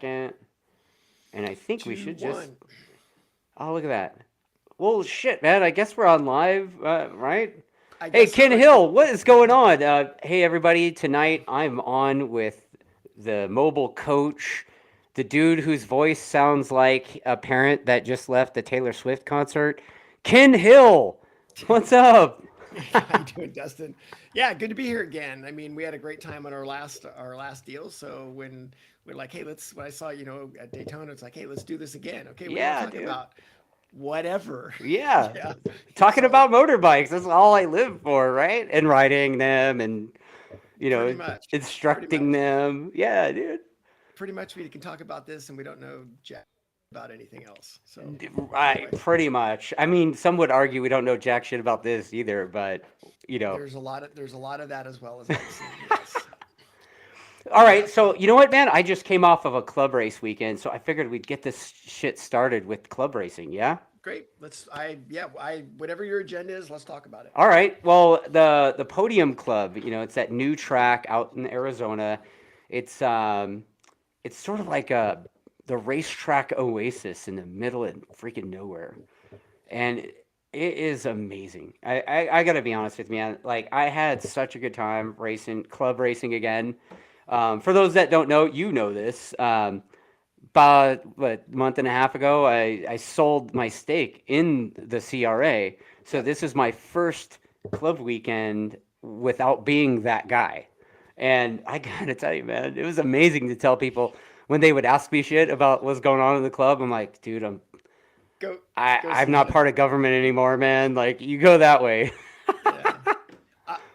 And I think we Two should just. one. Oh, look at that. Well, shit, man. I guess we're on live, right? I Hey, guess Ken so. Hill, what is going on? Hey, everybody. Tonight I'm on with the mobile coach, the dude whose voice sounds like a parent that just left the Taylor Swift concert. Ken Hill, what's up? How you doing, Dustin? Yeah, good to be here again. I mean, we had a great time on our last deal. So when we're like, hey, let's. When I saw at Daytona, it's like, hey, let's do this again. Okay, what do you want to Yeah, talk dude. about? Whatever. Yeah. Yeah. Talking So about motorbikes. That's all I live for, right? And riding them and, pretty much, pretty instructing much, them. Yeah, dude. pretty much, we can talk about this, and we don't know jack about anything else. So Right, anyway, pretty much. I mean, some would argue we don't know jack shit about this either, but you know. there's a lot of that as well as I've seen. Yes. All right, Yep. so you know what, man? I just came off of a club race weekend, so I figured we'd get this shit started with club racing. Yeah. Great. Whatever your agenda is, let's talk about it. All right. Well, the Podium Club, it's that new track out in Arizona. It's it's sort of like the racetrack oasis in the middle of freaking nowhere, and it is amazing. I gotta be honest with you, man. Like I had such a good time racing, club racing again. For those that don't know, you know this. About what a month and a half ago, I sold my stake in the CRA. So Yep. this is my first club weekend without being that guy. And I gotta tell you, man, it was amazing to tell people when they would ask me shit about what's going on in the club. I'm like, dude, Go go I'm see not him. part of government anymore, man. Like you go that way. Yeah.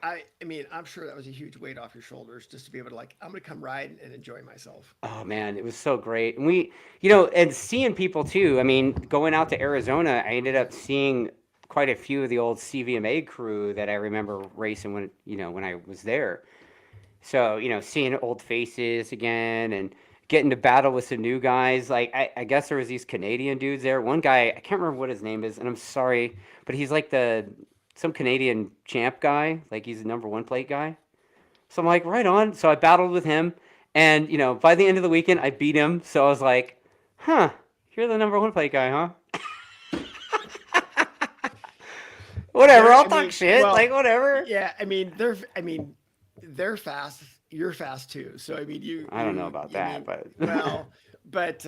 I mean, I'm sure that was a huge weight off your shoulders just to be able to like, I'm gonna come ride and enjoy myself. Oh man, it was so great. And and seeing people too. I mean, going out to Arizona, I ended up seeing quite a few of the old CVMA crew that I remember racing when I was there. So, seeing old faces again and getting to battle with some new guys. Like I guess there was these Canadian dudes there. One guy, I can't remember what his name is, and I'm sorry, but he's like the some Canadian champ guy, like he's the number one plate guy. So I'm like, right on. So I battled with him, and by the end of the weekend, I beat him. So I was like, huh, you're the number one plate guy, huh? Whatever, They're, I'll I talk mean, shit. well, Like whatever. yeah, I mean, they're fast. You're fast too. So I mean, I don't know about I that, mean, but well, but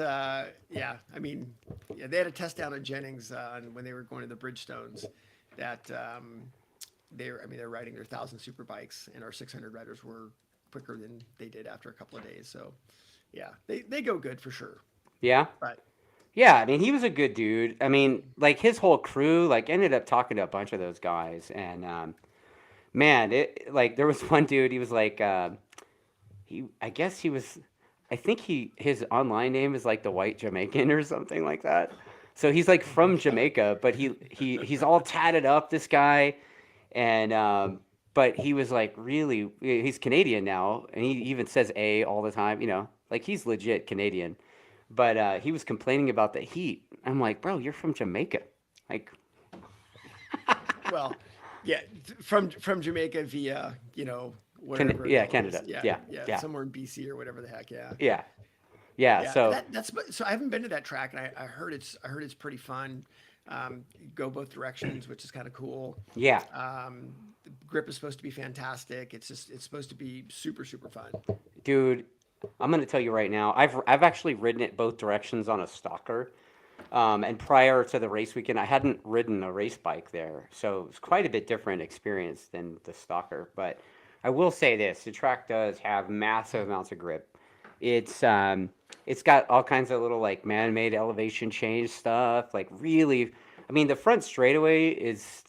yeah, I mean, yeah, they had a test down at Jennings when they were going to the Bridgestones that they're riding their 1,000 super bikes, and our 600 riders were quicker than they did after a couple of days. So yeah, they go good for sure. yeah. But Yeah, I mean, he was a good dude. I mean, like his whole crew, like ended up talking to a bunch of those guys, and man, it like there was one dude. He was like, I guess he was, I think his online name is like the White Jamaican or something like that. So he's like oh my from god, Jamaica, but he's all tatted up. This guy, and but he was like really, he's Canadian now, and he even says A all the time. Like he's legit Canadian. But he was complaining about the heat. I'm like, bro, you're from Jamaica. Like, well, yeah, from Jamaica via whatever the Yeah, hell it is. Canada. Yeah, Yeah, yeah, yeah, somewhere in BC or whatever the heck. Yeah, yeah, yeah. yeah. So That's so I haven't been to that track, and I heard it's pretty fun. Go both directions, which is kind of cool. yeah, The grip is supposed to be fantastic. It's supposed to be super super fun. dude, I'm gonna tell you right now. I've actually ridden it both directions on a stalker. And prior to the race weekend, I hadn't ridden a race bike there, so it was quite a bit different experience than the stalker. But I will say this: the track does have massive amounts of grip. It's got all kinds of little like man-made elevation change stuff. Like really, I mean, the front straightaway is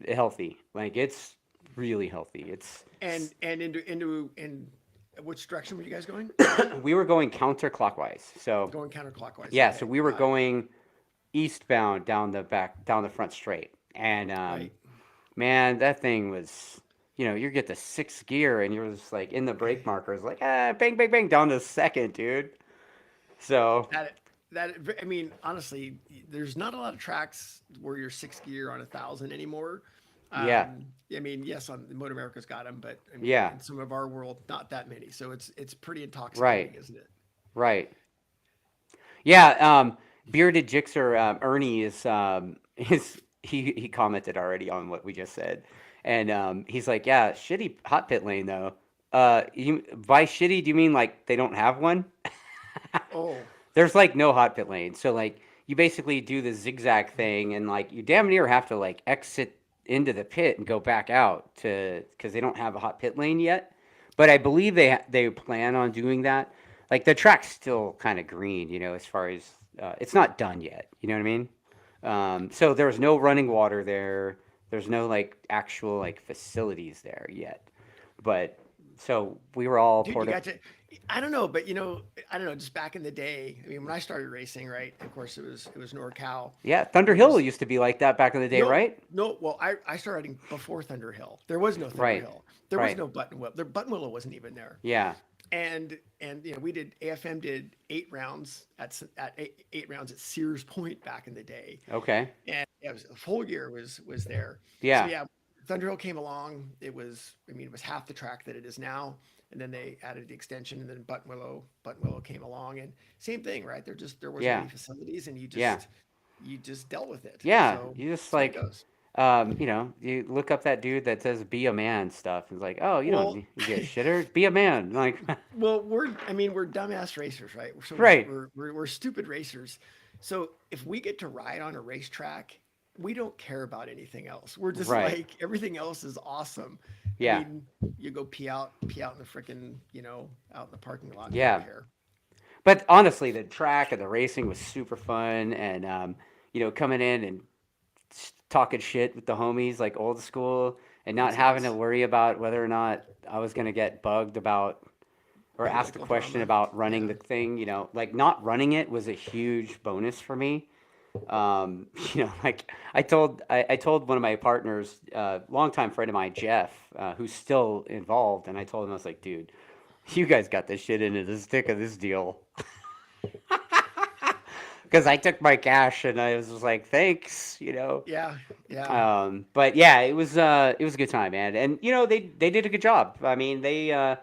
healthy. Like it's really healthy. And into in which direction were you guys going? We were going counterclockwise, so Going counterclockwise. yeah, so Okay, we were got it. going eastbound down the front straight, and Right. man, that thing was, you get the sixth gear, and you're just like in the brake markers, like bang, bang, bang, down to second, dude. So That I mean, honestly, there's not a lot of tracks where you're six gear on 1,000 anymore. yeah, I mean, yes, on MotoAmerica's got them, but I mean, yeah, in some of our world, not that many. So it's pretty right, intoxicating, isn't it? right. Yeah, Bearded Jixer, Ernie he commented already on what we just said, and he's like, yeah, shitty hot pit lane though. You by shitty, do you mean like they don't have one? Oh, There's like no hot pit lane, so like you basically do the zigzag thing, and like you damn near have to like exit into the pit and go back out to because they don't have a hot pit lane yet. But I believe they plan on doing that. Like the track's still kind of green, as far as it's not done yet. You know what I mean? So there's no running water there. There's no like actual like facilities there yet. But so we were all dude, you porta. got to. I don't know, but I don't know. Just back in the day, I mean, when I started racing, right? Of course, it was NorCal. Yeah, Thunder It Hill was used to be like that back in the day, no, right? no. Well, I started riding before Thunder Hill. There was no Thunder Right. Hill. There was Right. no Button Willow. The Button Willow wasn't even there. Yeah. And we did AFM did 8 rounds at 8 rounds at Sears Point back in the day, Okay. and it was a full year was there. So Yeah. yeah, Thunderhill came along. It was half the track that it is now, and then they added the extension, and then Button Willow came along, and same thing, right? There wasn't Yeah. any facilities, and Yeah. you just dealt with it. Yeah. So You just that's the way it like, goes. you look up that dude that says "be a man" stuff. It's like, oh, Well, you get shitter. Be a man. Like, well, we're dumbass racers, right? So right. we're stupid racers. So if we get to ride on a racetrack, we don't care about anything else. We're just Right. like everything else is awesome. I Yeah. mean, you go pee out in the frickin', out in the parking lot. We don't Yeah. care. But honestly, the track and the racing was super fun, and coming in and talking shit with the homies like old school, and not That's having to nice. worry about whether or not I was gonna get bugged about or Right, asked a question Oklahoma. about running Yeah. the thing. Like not running it was a huge bonus for me. Like I told one of my partners, longtime friend of mine, Jeff, who's still involved, and I told him, I was like, dude, you guys got this shit into the stick of this deal. Because I took my cash and I was just like, thanks. Yeah. Yeah. But yeah, it was a good time, man, and they did a good job. I mean, the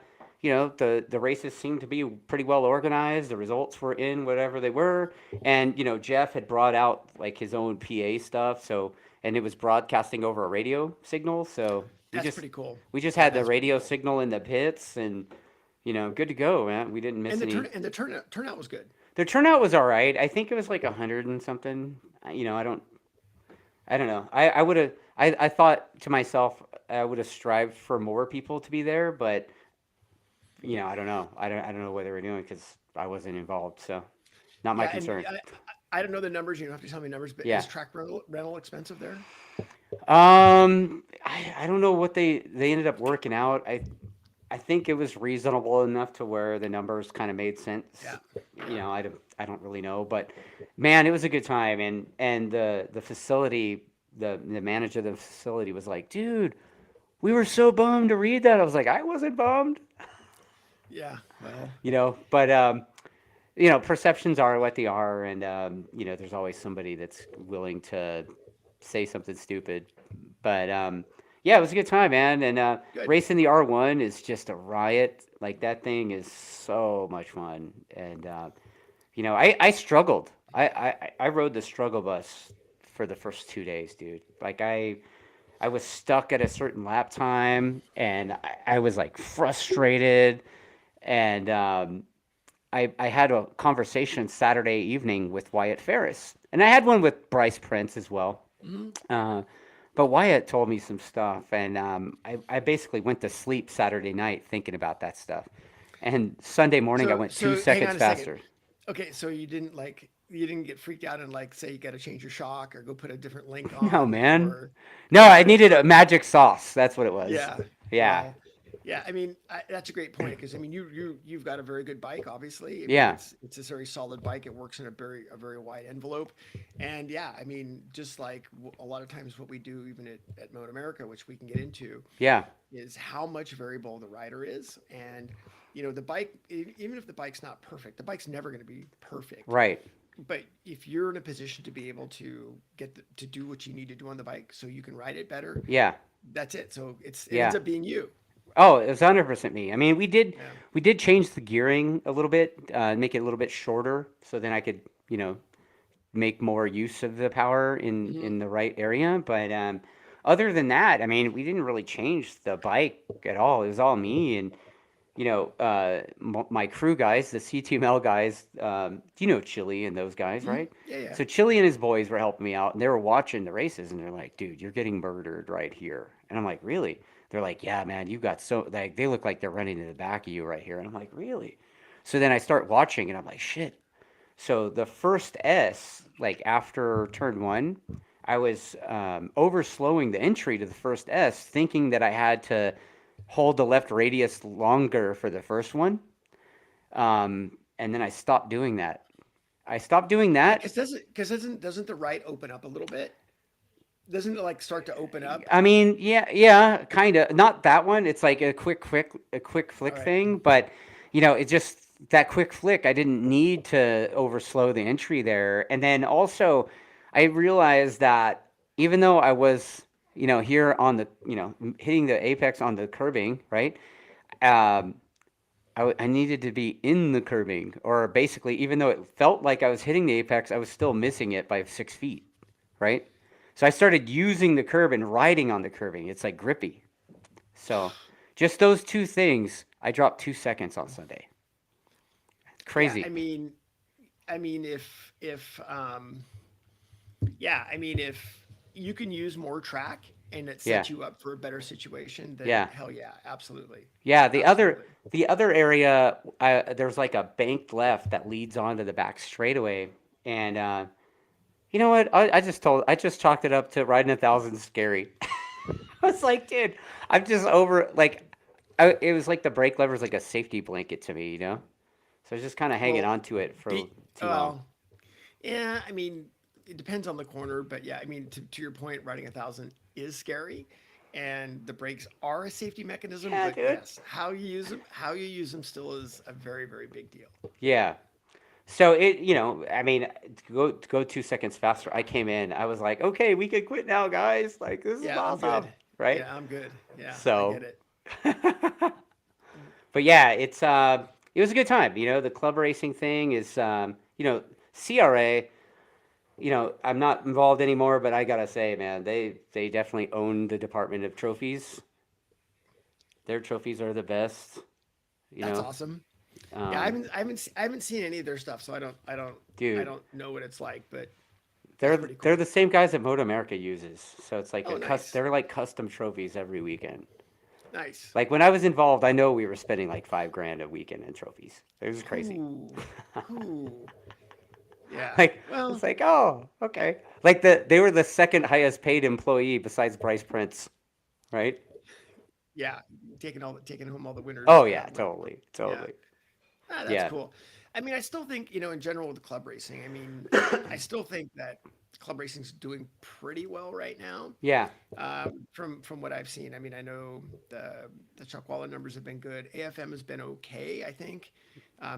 races seemed to be pretty well organized. The results were in whatever they were, and Jeff had brought out like his own PA stuff, and it was broadcasting over a radio signal. So we That's just pretty cool. we just Yeah, had the that's pretty radio cool. signal in the pits, and good to go, man. We didn't And miss the any. turnout was good. The turnout was all right. I think it was like 100 and something. I don't know. I would have. I thought to myself I would have strived for more people to be there, but I don't know. I don't know what they were doing because I wasn't involved. So not my Yeah, and concern. I don't know the numbers. You don't have to tell me numbers, but Yeah. is track rental expensive there? I don't know what they ended up working out. I think it was reasonable enough to where the numbers kind of made sense. Yeah, yeah. I don't really know, but man, it was a good time, and the facility, the manager of the facility was like, dude, we were so bummed to read that. I was like, I wasn't bummed, Yeah, well, but perceptions are what they are, and there's always somebody that's willing to say something stupid. But yeah, it was a good time, man. And good. racing the R1 is just a riot. Like that thing is so much fun. And I struggled. I rode the struggle bus for the first 2 days, dude. Like I was stuck at a certain lap time, and I was like frustrated. And I had a conversation Saturday evening with Wyatt Ferris, and I had one with Bryce Prince as well. Mhm. Uh, but Wyatt told me some stuff, and I basically went to sleep Saturday night thinking about that stuff. And Sunday morning, I went two So hang seconds on a second. faster. Okay, so you didn't get freaked out and like say you got to change your shock or go put a different link No, on man. or No, I needed a magic sauce. That's what it was. yeah. Yeah. Well, yeah. I mean, that's a great point because I mean, you've got a very good bike. Obviously, I mean, Yeah. it's a very solid bike. It works in a very wide envelope, and yeah, I mean, just like a lot of times what we do, even at MotoAmerica, which we can get into, Yeah. is how much variable the rider is, and the bike, even if the bike's not perfect, the bike's never going to be perfect. Right. But if you're in a position to be able to to do what you need to do on the bike, so you can ride it better, Yeah. that's it. So it ends Yeah. up being you. Oh, it was 100% me. I mean, Yeah. we did change the gearing a little bit, make it a little bit shorter, so then I could, you know, make more use of the power Hmm. in the right area. But other than that, I mean, we didn't really change the bike at all. It was all me and my crew guys, the CTML guys. You know Chili and those guys, Hmm. right? Yeah, yeah. So Chili and his boys were helping me out, and they were watching the races, and they're like, "Dude, you're getting murdered right here." And I'm like, "Really?" They're like, "Yeah, man, you got so like they look like they're running to the back of you right here." And I'm like, "Really?" So then I start watching, and I'm like, "Shit." So the first S, like after turn one, I was overslowing the entry to the first S, thinking that I had to hold the left radius longer for the first one. And then I stopped doing that. I stopped doing Yeah, that. because doesn't the right open up a little bit? Doesn't it like start to open up? I mean, yeah, yeah, kind of. Not that one. It's like a quick All flick right. thing, but it just that quick flick. I didn't need to overslow the entry there, and then also, I realized that even though I was, here on the, hitting the apex on the curbing, right? Um, I needed to be in the curbing, or basically, even though it felt like I was hitting the apex, I was still missing it by 6 feet, right? So I started using the curb and riding on the curbing. It's like grippy. So just those two things, I dropped 2 seconds on Sunday. It's Yeah, crazy. if yeah, I mean, if you can use more track and it Yeah, sets you up for a better situation, then yeah, hell yeah, absolutely, yeah. absolutely. The other area, there's like a banked left that leads onto the back straightaway, and you know what? I just chalked it up to riding 1,000 scary. I was like, dude, I'm just over like, it was like the brake lever is like a safety blanket to me, you know. So I was just kind of hanging Well, on to it for be too long. well, yeah. I mean, it depends on the corner, but yeah, I mean, to your point, riding 1,000 is scary, and the brakes are a safety mechanism. Yeah, But dude. yes, how you use them still is a very, very big deal. Yeah. So I mean, to go 2 seconds faster. I came in. I was like, okay, we can quit now, guys. Like this is Yeah, I'm awesome, good. right? Yeah, I'm good. Yeah, I So, get it. but yeah, it was a good time. The club racing thing is CRA. I'm not involved anymore, but I gotta say, man, they definitely own the Department of Trophies. Their trophies are the best. You That's know, awesome. Yeah, um, I haven't seen any of their stuff, so I dude, don't know what it's like, but that's they're pretty they're cool. the same guys that MotoAmerica uses. So it's like Oh, nice, they're like custom trophies every weekend. nice. Like when I was involved, I know we were spending like 5 grand a weekend in trophies. It was crazy. Who, who? Yeah. Like it's Well, like, oh, okay. Like they were the second highest paid employee besides Bryce Prince, right? yeah, taking home all the winners Oh yeah, money. totally, Yeah. totally. Ah, that's Yeah, cool. I mean, I still think, in general with club racing, I mean, I still think that club racing's doing pretty well right now. yeah, From what I've seen. I mean, I know the Chuckwalla numbers have been good. AFM has been okay, I think.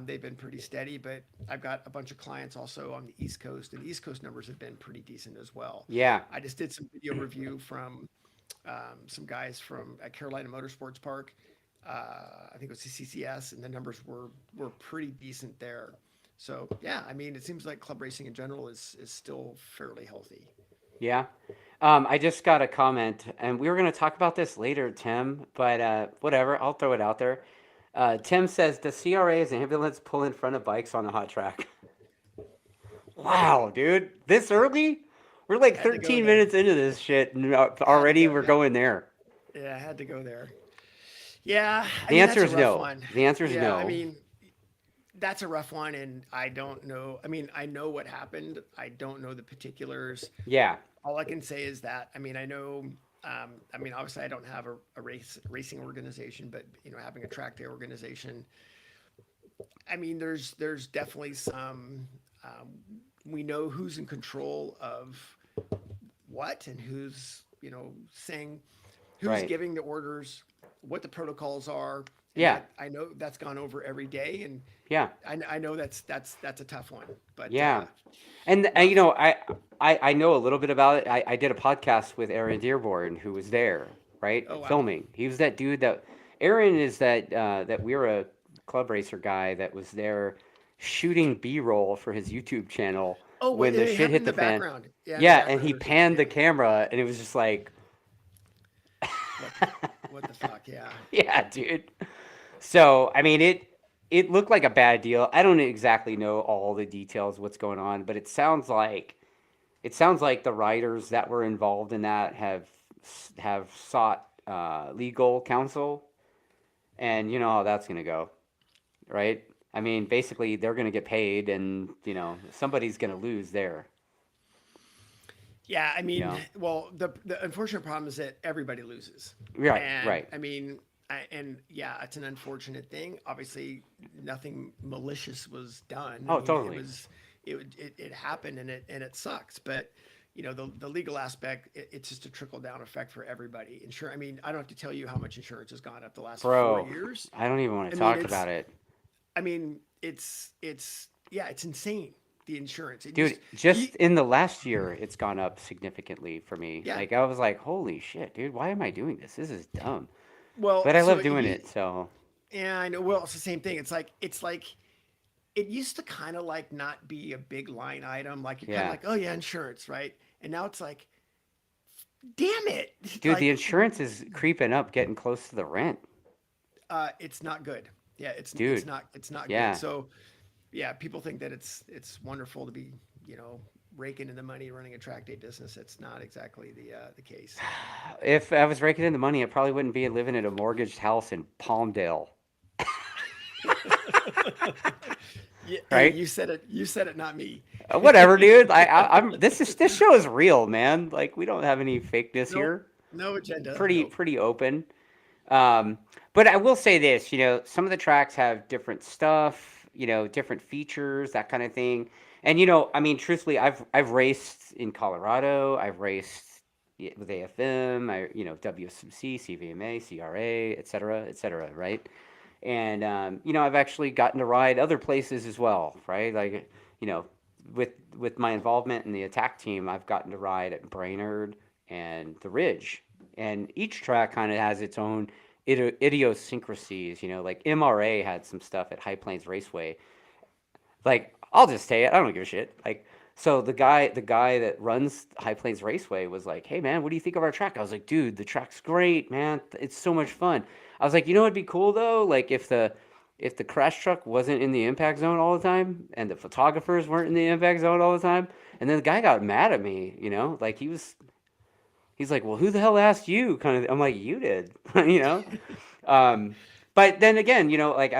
They've been pretty steady, but I've got a bunch of clients also on the East Coast, and the East Coast numbers have been pretty decent as well. yeah. I just did some video review from some guys from at Carolina Motorsports Park. I think it was the CCS, and the numbers were pretty decent there. So yeah, I mean, it seems like club racing in general is still fairly healthy. Yeah. I just got a comment, and we were going to talk about this later, Tim, but whatever. I'll throw it out there. Tim says, the CRA is ambulance pull in front of bikes on a hot track. Wow, dude. This early? We're like Had to go 13 there. minutes into this shit, and Had to already go. we're Yeah, going there. yeah, I had to go there. Yeah, I The mean answer that's a is rough no. one. The answer is Yeah, I no. mean that's a rough one, and I don't know. I mean, I know what happened. I don't know the particulars. Yeah, All I can say is that I mean I know. I mean, obviously, I don't have a racing organization, but having a track day organization, I mean, there's definitely some. We know who's in control of what and who's saying who's right. giving the orders, what the protocols are, and Yeah, that I know that's gone over every day, and yeah, I know that's a tough one, but yeah. And rough. I know a little bit about it. I did a podcast with Aaron Dearborn, who was there, right, Oh wow. filming. He was that dude that Aaron is that we're a club racer guy that was there shooting B-roll for his YouTube channel Oh, when the it shit happened hit in the the fan. background. Yeah, in the Yeah, and background he there was a panned the kid. camera, and it was just like, What the fuck? Yeah. yeah, dude. So, I mean, it looked like a bad deal. I don't exactly know all the details what's going on, but it sounds like the riders that were involved in that have sought legal counsel, and you know how that's going to go, right? I mean, basically, they're going to get paid, and somebody's going to lose there. Yeah, I You mean, know, well, the unfortunate problem is that everybody loses, right, and right. I mean, and yeah, it's an unfortunate thing. Obviously, nothing malicious was done. I Oh, mean, it totally, was it happened, and it sucks. But the legal aspect, it's just a trickle down effect for everybody. I mean, I don't have to tell you how much insurance has gone up the last four bro. years. I don't even want I to mean, talk about it, it's yeah, it's insane. The insurance, it dude. just you, Just in the last year, it's gone up significantly for me. yeah. Like I was like, holy shit, dude. Why am I doing this? This is dumb. Well, But I so love doing you it. So yeah, I know. Well, it's the same thing. It's like it used to kind of like not be a big line item. Like you're kind of yeah, like, oh yeah, insurance, right? And now it's like, damn it, dude. The like insurance is creeping up, getting close to the rent, it's not good. Yeah, dude. it's not good. Yeah. So yeah, people think that it's wonderful to be you know raking in the money running a track day business. It's not exactly the case. If I was raking in the money, I probably wouldn't be living in a mortgaged house in Palmdale, Yeah, hey, right? you said it, not me. Whatever, dude. I'm. This show is real, man. Like we don't have any fakeness Nope, here. no agenda. Pretty Nope. pretty open. Um, but I will say this. Some of the tracks have different stuff. Different features, that kind of thing. And I mean, truthfully, I've raced in Colorado. I've raced with AFM. WSMC, CVMA, CRA, et cetera. Right. And I've actually gotten to ride other places as well, right? Like, you know, with my involvement in the attack team, I've gotten to ride at Brainerd and the Ridge, and each track kind of has its own idiosyncrasies. Like MRA had some stuff at High Plains Raceway. Like, I'll just say it. I don't give a shit. Like, so the guy that runs High Plains Raceway was like, "Hey man, what do you think of our track?" I was like, "Dude, the track's great, man. It's so much fun." I was like, "You know what'd be cool though? Like if the crash truck wasn't in the impact zone all the time and the photographers weren't in the impact zone all the time." And then the guy got mad at me, like he's like, "Well, who the hell asked you?" Kind of. I'm like, "You did," you know. Um, but then again, like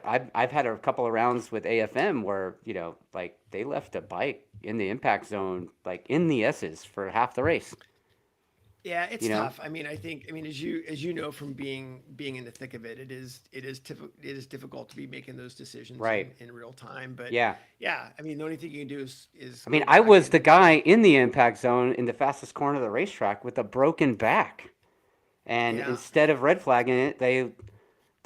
I've had a couple of rounds with AFM where like they left a bike in the impact zone, like in the S's for half the race. Yeah, it's You know, tough. I mean, as you know from being in the thick of it, it is difficult to be making those decisions right? in real time. But Yeah. yeah, I mean, the only thing you can do is I mean, go I back was the and guy in the impact zone in the fastest corner of the racetrack with a broken back, and yeah, instead of red flagging it, they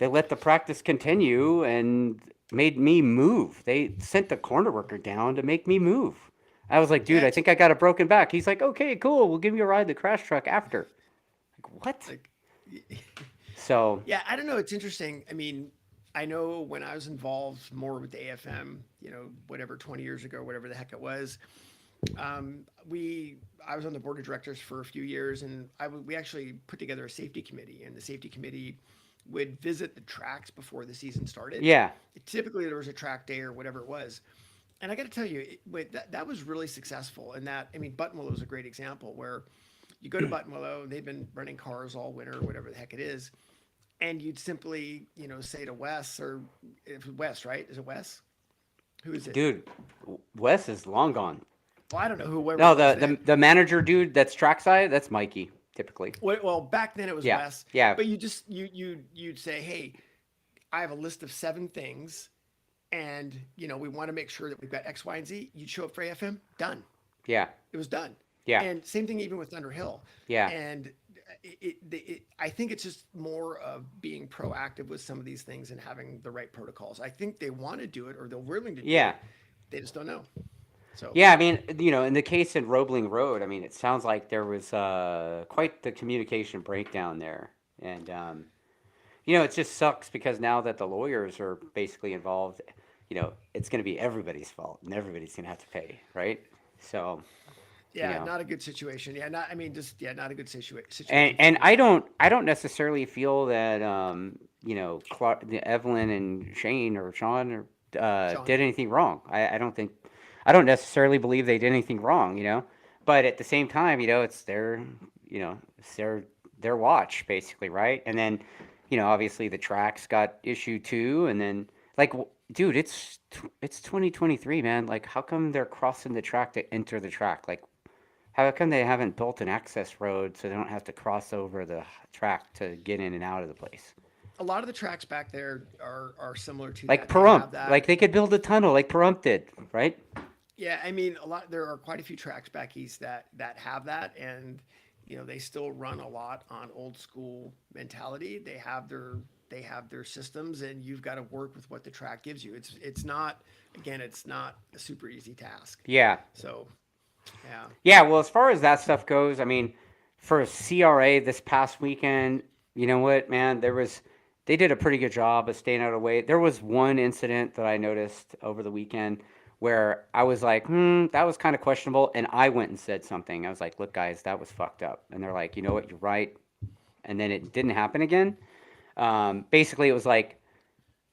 let the practice continue and made me move. They sent the corner worker down to make me move. I was like, dude, yeah, I it's think I got a broken back. He's like, okay, cool. We'll give you a ride the crash truck after. Like, what? like So, yeah, I don't know. It's interesting. I mean, I know when I was involved more with the AFM, whatever 20 years ago, whatever the heck it was, we I was on the board of directors for a few years, and we actually put together a safety committee, and the safety committee would visit the tracks before the season started. yeah, Typically, there was a track day or whatever it was, and I got to tell you, that was really successful. And that, I mean, Buttonwillow is a great example where you go to Buttonwillow, they've been running cars all winter, whatever the heck it is, and you'd simply, say to Wes, or if Wes, right? Is it Wes? Who is it? dude, Wes is long gone. Well, I don't know whoever No, it was the, then. the, the manager dude that's trackside, that's Mikey, typically. Well, back then it was Yeah, Wes, yeah, but you'd say, hey, I have a list of 7 things, and we want to make sure that we've got X, Y, and Z. You'd show up for AFM, done. yeah, It was done. yeah, And same thing even with Thunder Hill. yeah. And I think it's just more of being proactive with some of these things and having the right protocols. I think they want to do it, or they're willing to do Yeah. it. They just don't know. So Yeah, I mean, in the case in Roebling Road, I mean, it sounds like there was quite the communication breakdown there. And it just sucks because now that the lawyers are basically involved, it's going to be everybody's fault and everybody's going to have to pay, right? So, you Yeah, know, not a good situation. Yeah, not. I mean, just yeah, not a good and situation for and I anybody. don't necessarily feel that Evelyn and Shane or Sean Sean. did anything wrong. I don't necessarily believe they did anything wrong, but at the same time, it's their watch basically, right? And then, obviously the tracks got issued too, and then like, dude, it's 2023, man. Like, how come they're crossing the track to enter the track? Like, how come they haven't built an access road so they don't have to cross over the track to get in and out of the place? A lot of the tracks back there are similar to Like that. They Pahrump, have that. like they could build a tunnel like Pahrump did, right? Yeah, I mean, a lot. There are quite a few tracks back east that have that, and they still run a lot on old school mentality. They have their systems, and you've got to work with what the track gives you. It's not again, it's not a super easy task. Yeah, So yeah, yeah. Well, as far as that stuff goes, I mean, for CRA this past weekend, you know what, man, they did a pretty good job of staying out of the way. There was one incident that I noticed over the weekend where I was like, that was kind of questionable, and I went and said something. I was like, look, guys, that was fucked up, and they're like, you know what, you're right, and then it didn't happen again. Basically, it was like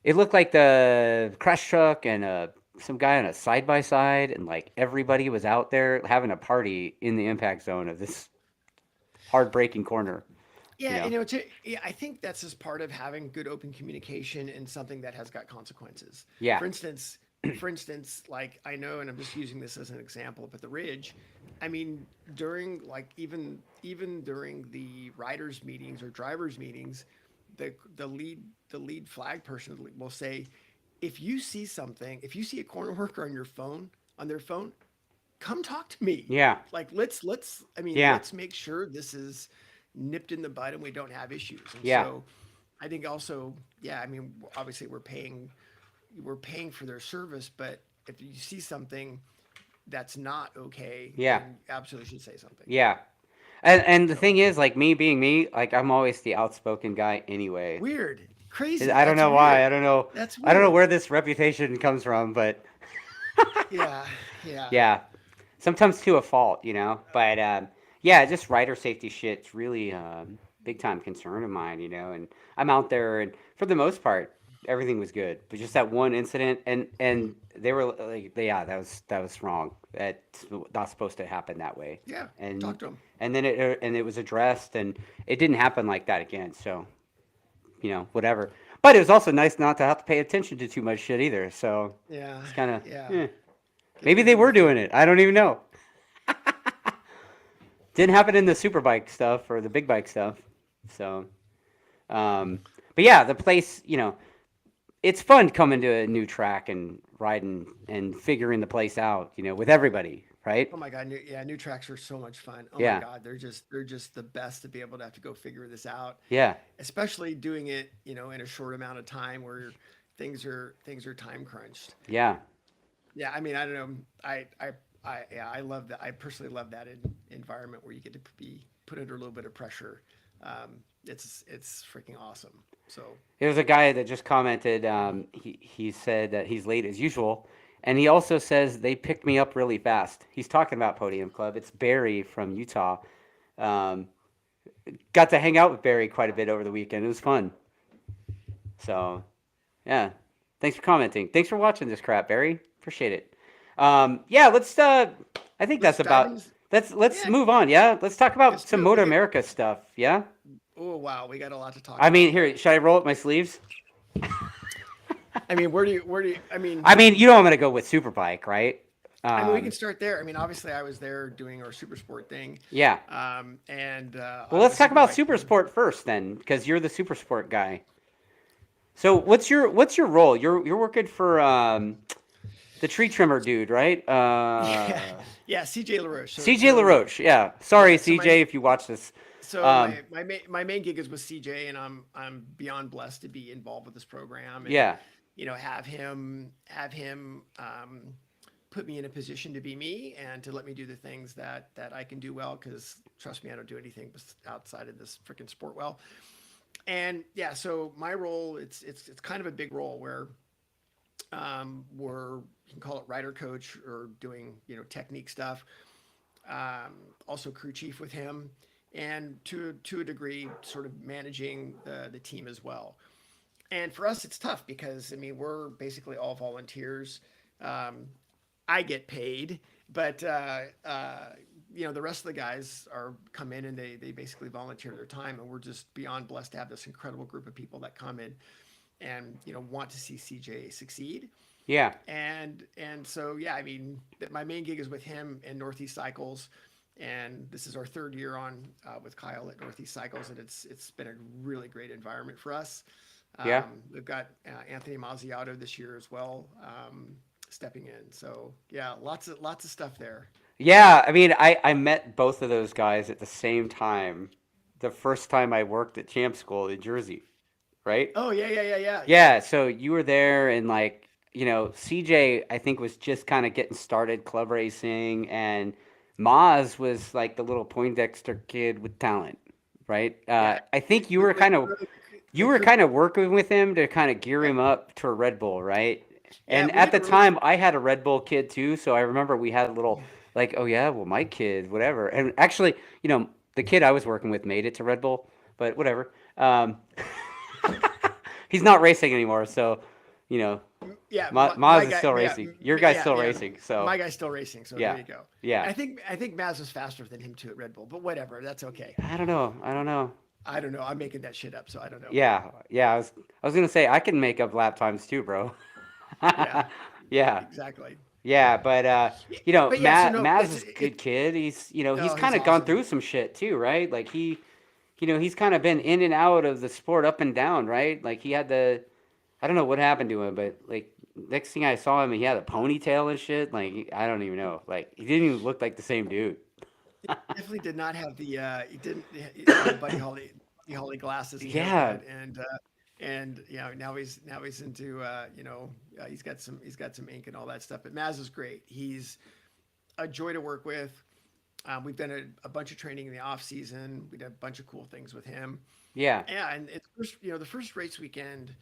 it looked like the crash truck and some guy on a side by side, and like everybody was out there having a party in the impact zone of this hard braking corner. You yeah, know, yeah, I think that's just part of having good open communication and something that has got consequences. yeah, For instance, like I know, and I'm just using this as an example, but the Ridge, I mean, during like even during the riders meetings or drivers meetings, the lead flag person will say, if you see something, if you see a corner worker on their phone, come talk to me. yeah, Like I mean, yeah, let's make sure this is nipped in the bud and we don't have issues. And yeah, so I think also, yeah, I mean, obviously we're paying for their service, but if you see something that's not okay, yeah, then you absolutely should say something. yeah. And the So thing is, like me being me, like I'm always the outspoken guy anyway. weird, crazy. I don't That's know why. weird. That's I don't know weird. where this reputation comes from, but Yeah, yeah. yeah, sometimes to a fault, But yeah, just rider safety shit's really big time concern of mine, And I'm out there, and for the most part, everything was good. But just that one incident, and they were like, yeah, that was wrong. That's not supposed to happen that way. Yeah. And Talk to them. and it was addressed, and it didn't happen like that again. So whatever. But it was also nice not to have to pay attention to too much shit either. So Yeah, it's kind of, yeah. eh. Get Maybe to they do the were doing thing. it. I don't even know. Didn't happen in the Superbike stuff or the big bike stuff. So, um, but yeah, the place, it's fun coming to a new track and riding and figuring the place out, with everybody, right? Oh my God, new tracks are so much fun. Oh my Yeah, God, they're just the best to be able to have to go figure this out, yeah, especially doing it, in a short amount of time where things are time crunched. yeah, Yeah, I mean, I don't know. Yeah, I love that. I personally love that environment where you get to be put under a little bit of pressure. It's freaking awesome. So There was a guy that just commented. He said that he's late as usual, and he also says they picked me up really fast. He's talking about Podium Club. It's Barry from Utah. Um, got to hang out with Barry quite a bit over the weekend. It was fun. So yeah, thanks for commenting. Thanks for watching this crap, Barry. Appreciate it. Yeah, let's. I think let's that's dive about. into. Let's Yeah, move on. Yeah, let's talk let's about some do it. MotoAmerica stuff. Yeah. Oh wow, we got a lot to talk I mean, about. here, should I roll up my sleeves? I mean, where do you, I mean, you know I'm gonna go with Superbike, right? I mean, we can Um, start there. I mean, obviously, I was there doing our super sport thing, yeah. and Well, on the let's talk super about bike thing. Supersport first, then, because you're the Supersport guy. So, what's your role? You're working for the tree trimmer dude, right? Yeah, yeah, CJ LaRoche. So, CJ so LaRoche. Yeah. Sorry, yeah, so CJ, if you watch this. so Um, my main gig is with CJ, and I'm beyond blessed to be involved with this program, and yeah. have him put me in a position to be me and to let me do the things that I can do well. Because trust me, I don't do anything outside of this freaking sport well. And yeah, so my role, it's kind of a big role where we're, you can call it rider coach or doing, technique stuff. Um, Also crew chief with him, and to a degree, sort of managing the team as well. And for us, it's tough because I mean we're basically all volunteers. Um, I get paid, but the rest of the guys are come in and they basically volunteer their time, and we're just beyond blessed to have this incredible group of people that come in and want to see CJ succeed. Yeah. And so yeah, I mean my main gig is with him and Northeast Cycles, and this is our third year on with Kyle at Northeast Cycles, and it's been a really great environment for us. Yeah. We've got Anthony Mazziato this year as well, stepping in. So yeah, lots of stuff there. Yeah. I mean, I met both of those guys at the same time. The first time I worked at Champ School in Jersey, right? Oh yeah. Yeah. So you were there, and like, CJ, I think was just kind of getting started club racing, and Maz was like the little Poindexter kid with talent, right? Yeah. I think you We, were we, kind of we're you the were crew. kind of working with him to kind of gear Yeah, him up to a Red Bull, right? yeah. And We at the didn't really. time, I had a Red Bull kid too, so I remember we had a little like, oh yeah, well my kid, whatever. And actually, the kid I was working with made it to Red Bull, but whatever. He's not racing anymore, so you know, Yeah, my Maz is guy. still Yeah, racing. Your guy's still yeah. racing, so My guy's still racing, so there yeah, you go. yeah. I think Maz was faster than him too at Red Bull, but whatever, that's okay. I don't know. I don't know. I don't know. I'm making that shit up, so I don't know. Yeah, yeah. I was gonna say I can make up lap times too, bro. Yeah, Yeah, exactly. yeah, but Yeah, but yeah, so no, Maz it's is a good kid. He's oh, kind he's of gone awesome. through some shit too, right? Like he's kind of been in and out of the sport up and down, right? Like he had I don't know what happened to him, but like next thing I saw him, he had a ponytail and shit. Like I don't even know. Like he didn't even look like the same dude. Definitely did not have the he didn't the Buddy Holly glasses and Yeah, haircut, and now he's into he's got some ink and all that stuff. But Maz is great. He's a joy to work with. We've done a bunch of training in the off season. We did a bunch of cool things with him. yeah, Yeah, and it's first, the first race weekend,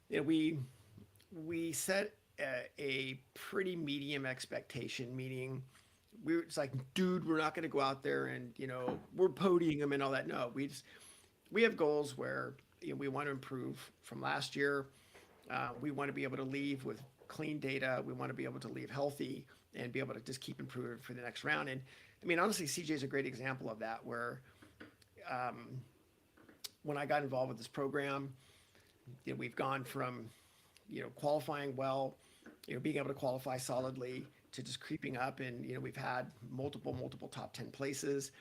we set a pretty medium expectation, meaning it's like, dude, we're not going to go out there and we're podiuming them and all that. No, we have goals where we want to improve from last year. We want to be able to leave with clean data. We want to be able to leave healthy and be able to just keep improving for the next round. And I mean, honestly, CJ is a great example of that. Where um, when I got involved with this program, we've gone from qualifying well, being able to qualify solidly to just creeping up, and we've had multiple top 10 placings,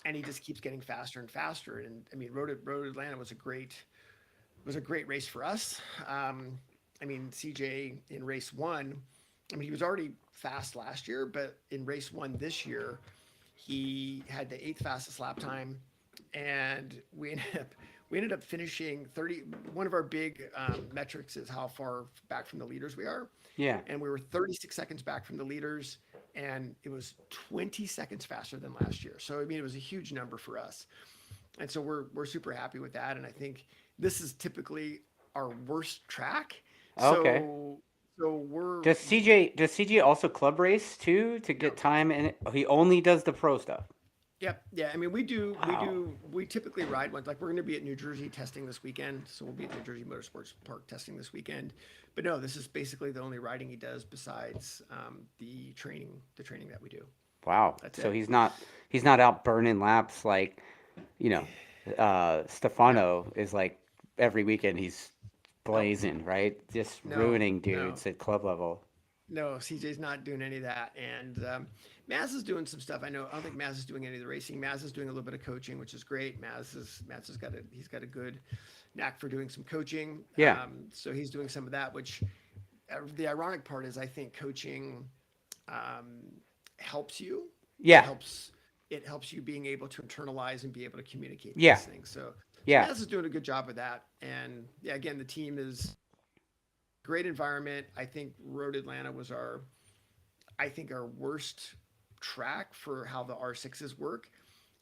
and he just keeps getting faster and faster. And I mean, Road Atlanta was a great race for us. I mean, CJ in race one, I mean, he was already fast last year, but in race one this year, he had the eighth fastest lap time, and we ended up finishing 30. One of our big metrics is how far back from the leaders we are, yeah. and we were 36 seconds back from the leaders, and it was 20 seconds faster than last year. So I mean, it was a huge number for us, and so we're super happy with that. And I think this is typically our worst track, Okay. so we're Does CJ also club race too to no. get time in it? He only does the pro stuff. Yep. Yeah. I mean, we do. We Wow. do. We typically ride ones. Like we're going to be at New Jersey testing this weekend, so we'll be at New Jersey Motorsports Park testing this weekend. But no, this is basically the only riding he does besides the training that we do. Wow. That's So it. he's not out burning laps like, you know, No. Stefano is like every weekend he's Nope. blazing, right? Just No. ruining No. dudes at club level. No. CJ's not doing any of that, and Maz is doing some stuff. I don't think Maz is doing any of the racing. Maz is doing a little bit of coaching, which is great. He's got a good knack for doing some coaching. Yeah. So he's doing some of that. Which the ironic part is, I think coaching um, helps you. It Yeah. helps. It helps you being able to internalize and be able to communicate Yeah. these things. So Yeah. Maz is doing a good job with that. And yeah, again, the team is great environment. I think Road Atlanta was our worst track for how the R6s work.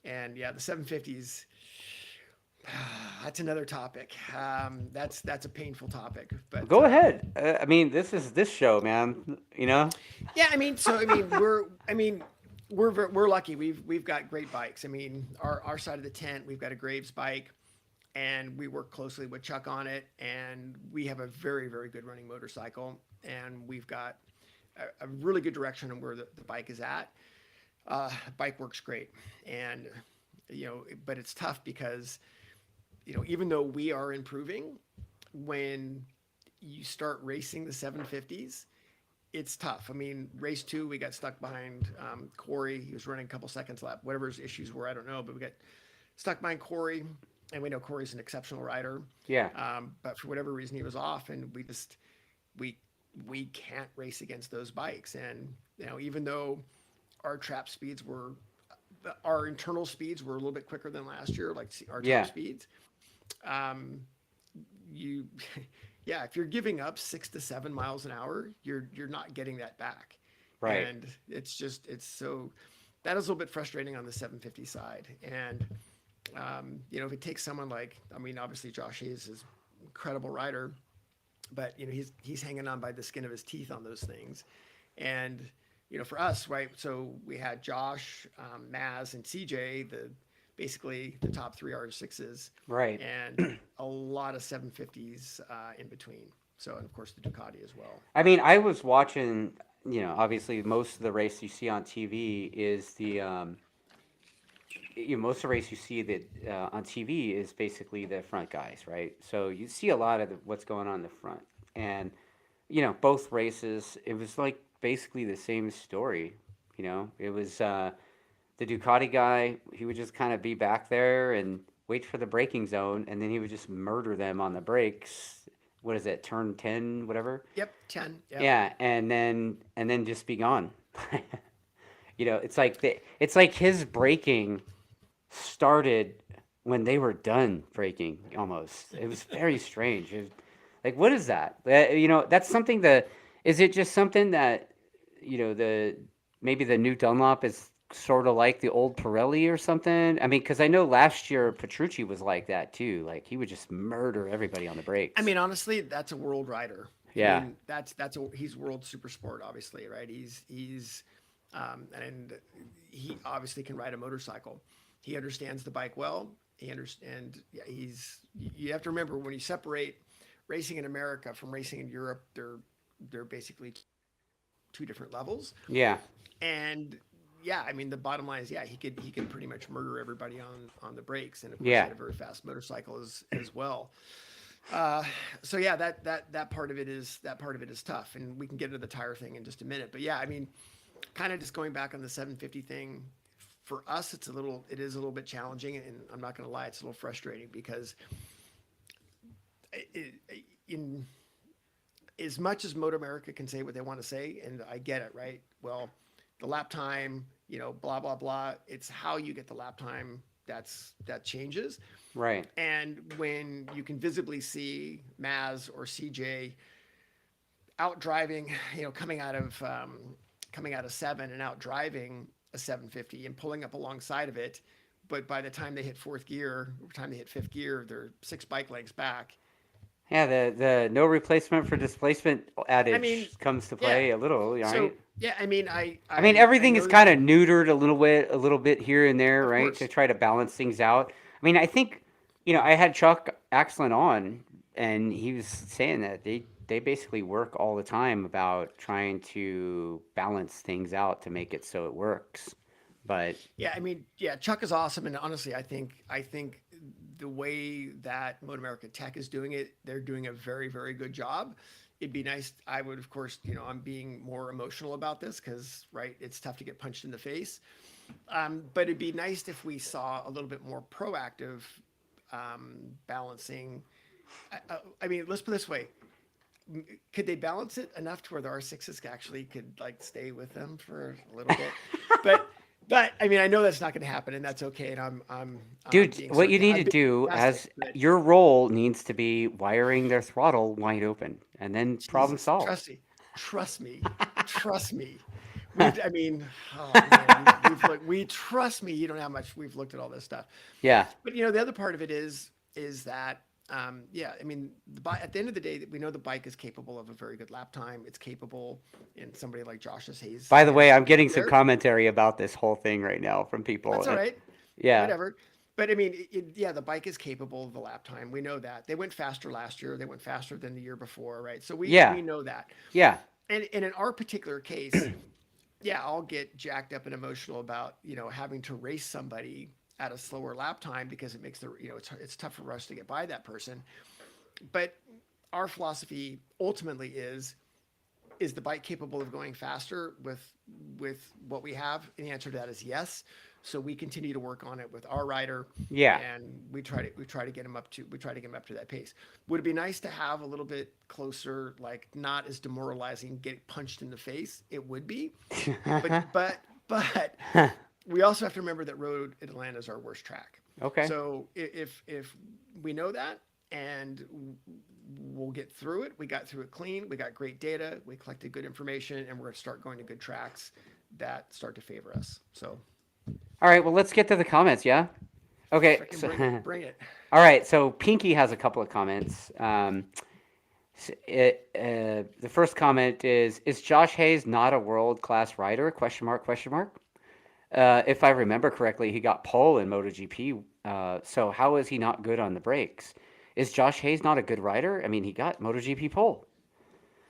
And yeah, the 750s That's another topic. That's a painful topic, but Go ahead. I mean, this is this show, man. You know. yeah, we're lucky. We've got great bikes. I mean, our side of the tent, we've got a Graves bike, and we work closely with Chuck on it, and we have a very very good running motorcycle, and we've got a really good direction on where the bike is at. Bike works great, and but it's tough because even though we are improving, when you start racing the 750s, it's tough. I mean, race two, we got stuck behind Corey. He was running a couple seconds lap. Whatever his issues were, I don't know. But we got stuck behind Corey, and we know Corey's an exceptional rider. Yeah. But for whatever reason, he was off, and we we can't race against those bikes. And even though our trap speeds were, our internal speeds were a little bit quicker than last year, like our top Yeah. speeds. You yeah, if you're giving up 6 to 7 miles an hour, you're not getting that back. Right. And it's so, that is a little bit frustrating on the 750 side. And if it takes someone like, I mean, obviously Josh Hayes is an incredible rider, but he's hanging on by the skin of his teeth on those things. And for us, right, so we had Josh, Maz, and CJ, basically the top three R6s, Right. and a lot of 750s in between. So, and of course the Ducati as well. I mean, I was watching. Obviously, most of the race you see on TV is most of the race you see that on TV is basically the front guys, right? So you see a lot of what's going on in the front, and both races, it was like basically the same story. It was the Ducati guy. He would just kind of be back there and wait for the braking zone, and then he would just murder them on the brakes. What is it? Turn 10, whatever. Yep, 10. Yep. Yeah, and then just be gone. It's like his braking started when they were done braking almost. It was very strange. Like, what is that? That's something that, is it just something that, maybe the new Dunlop is sort of like the old Pirelli or something? I mean, because I know last year Petrucci was like that too. Like, he would just murder everybody on the brakes. I mean, honestly, that's a world rider. Yeah. I mean, he's world super sport, obviously, right? And he obviously can ride a motorcycle. He understands the bike well. Yeah, you have to remember, when you separate racing in America from racing in Europe, they're basically two different levels. Yeah. And yeah, I mean, the bottom line is, yeah, he could pretty much murder everybody on the brakes, and of course, Yeah. he had a very fast motorcycle as well. So yeah, that part of it is tough, and we can get into the tire thing in just a minute. But yeah, I mean, kind of just going back on the 750 thing, for us, it is a little bit challenging, and I'm not going to lie, it's a little frustrating because in as much as MotoAmerica can say what they want to say, and I get it, right? Well, the lap time, blah blah blah. It's how you get the lap time that changes. Right. And when you can visibly see Maz or CJ out driving, coming out of seven and out driving a 750 and pulling up alongside of it, but by the time they hit fourth gear, or time they hit fifth gear, they're 6 bike lengths back. Yeah, the no replacement for displacement adage comes to play yeah. a little, right? So yeah, I mean, I everything know is kind of neutered a little bit here and there, of right, course. to try to balance things out. I mean, I think, I had Chuck Axlin on, and he was saying that they basically work all the time about trying to balance things out to make it so it works. But Yeah, I mean, yeah, Chuck is awesome, and honestly, I think the way that MotoAmerica Tech is doing it, they're doing a very, very good job. It'd be nice. I would, of course, I'm being more emotional about this because, right, it's tough to get punched in the face. But it'd be nice if we saw a little bit more proactive balancing. I mean, let's put it this way: could they balance it enough to where the R6s actually could like stay with them for a little bit? But I mean, I know that's not going to happen, and that's okay. And I'm dude, being what you need I'm to being do as sarcastic, but your role needs to be wiring their throttle wide open, and then problem Jesus, solved. trust me. I mean, oh man, trust me. You don't know how much we've looked at all this stuff. Yeah. But the other part of it is, is that yeah, I mean, at the end of the day, we know the bike is capable of a very good lap time. It's capable in somebody like Josh's Hayes By the way, hands I'm getting some there. commentary about this whole thing right now from people. That's all right. Yeah. Whatever. But I mean, yeah, the bike is capable of the lap time. We know that. They went faster last year. They went faster than the year before, right? So Yeah. we know that. Yeah. And in our particular case, yeah, I'll get jacked up and emotional about, having to race somebody at a slower lap time because it makes it's tough for us to get by that person. But our philosophy ultimately is the bike capable of going faster with what we have? And the answer to that is yes. So we continue to work on it with our rider, Yeah. and we try to get him up to that pace. Would it be nice to have a little bit closer, like not as demoralizing, get punched in the face? It would be, but we also have to remember that road at Atlanta is our worst track. Okay. So if we know that, and we'll get through it. We got through it clean. We got great data. We collected good information, and we're going to start going to good tracks that start to favor us. So, All right. Well, let's get to the comments. Yeah. Okay. bring it. All right. So Pinky has a couple of comments. The first comment is Josh Hayes not a world-class rider? Question mark, question mark. If I remember correctly, he got pole in MotoGP. So how is he not good on the brakes? Is Josh Hayes not a good rider? I mean, he got MotoGP pole.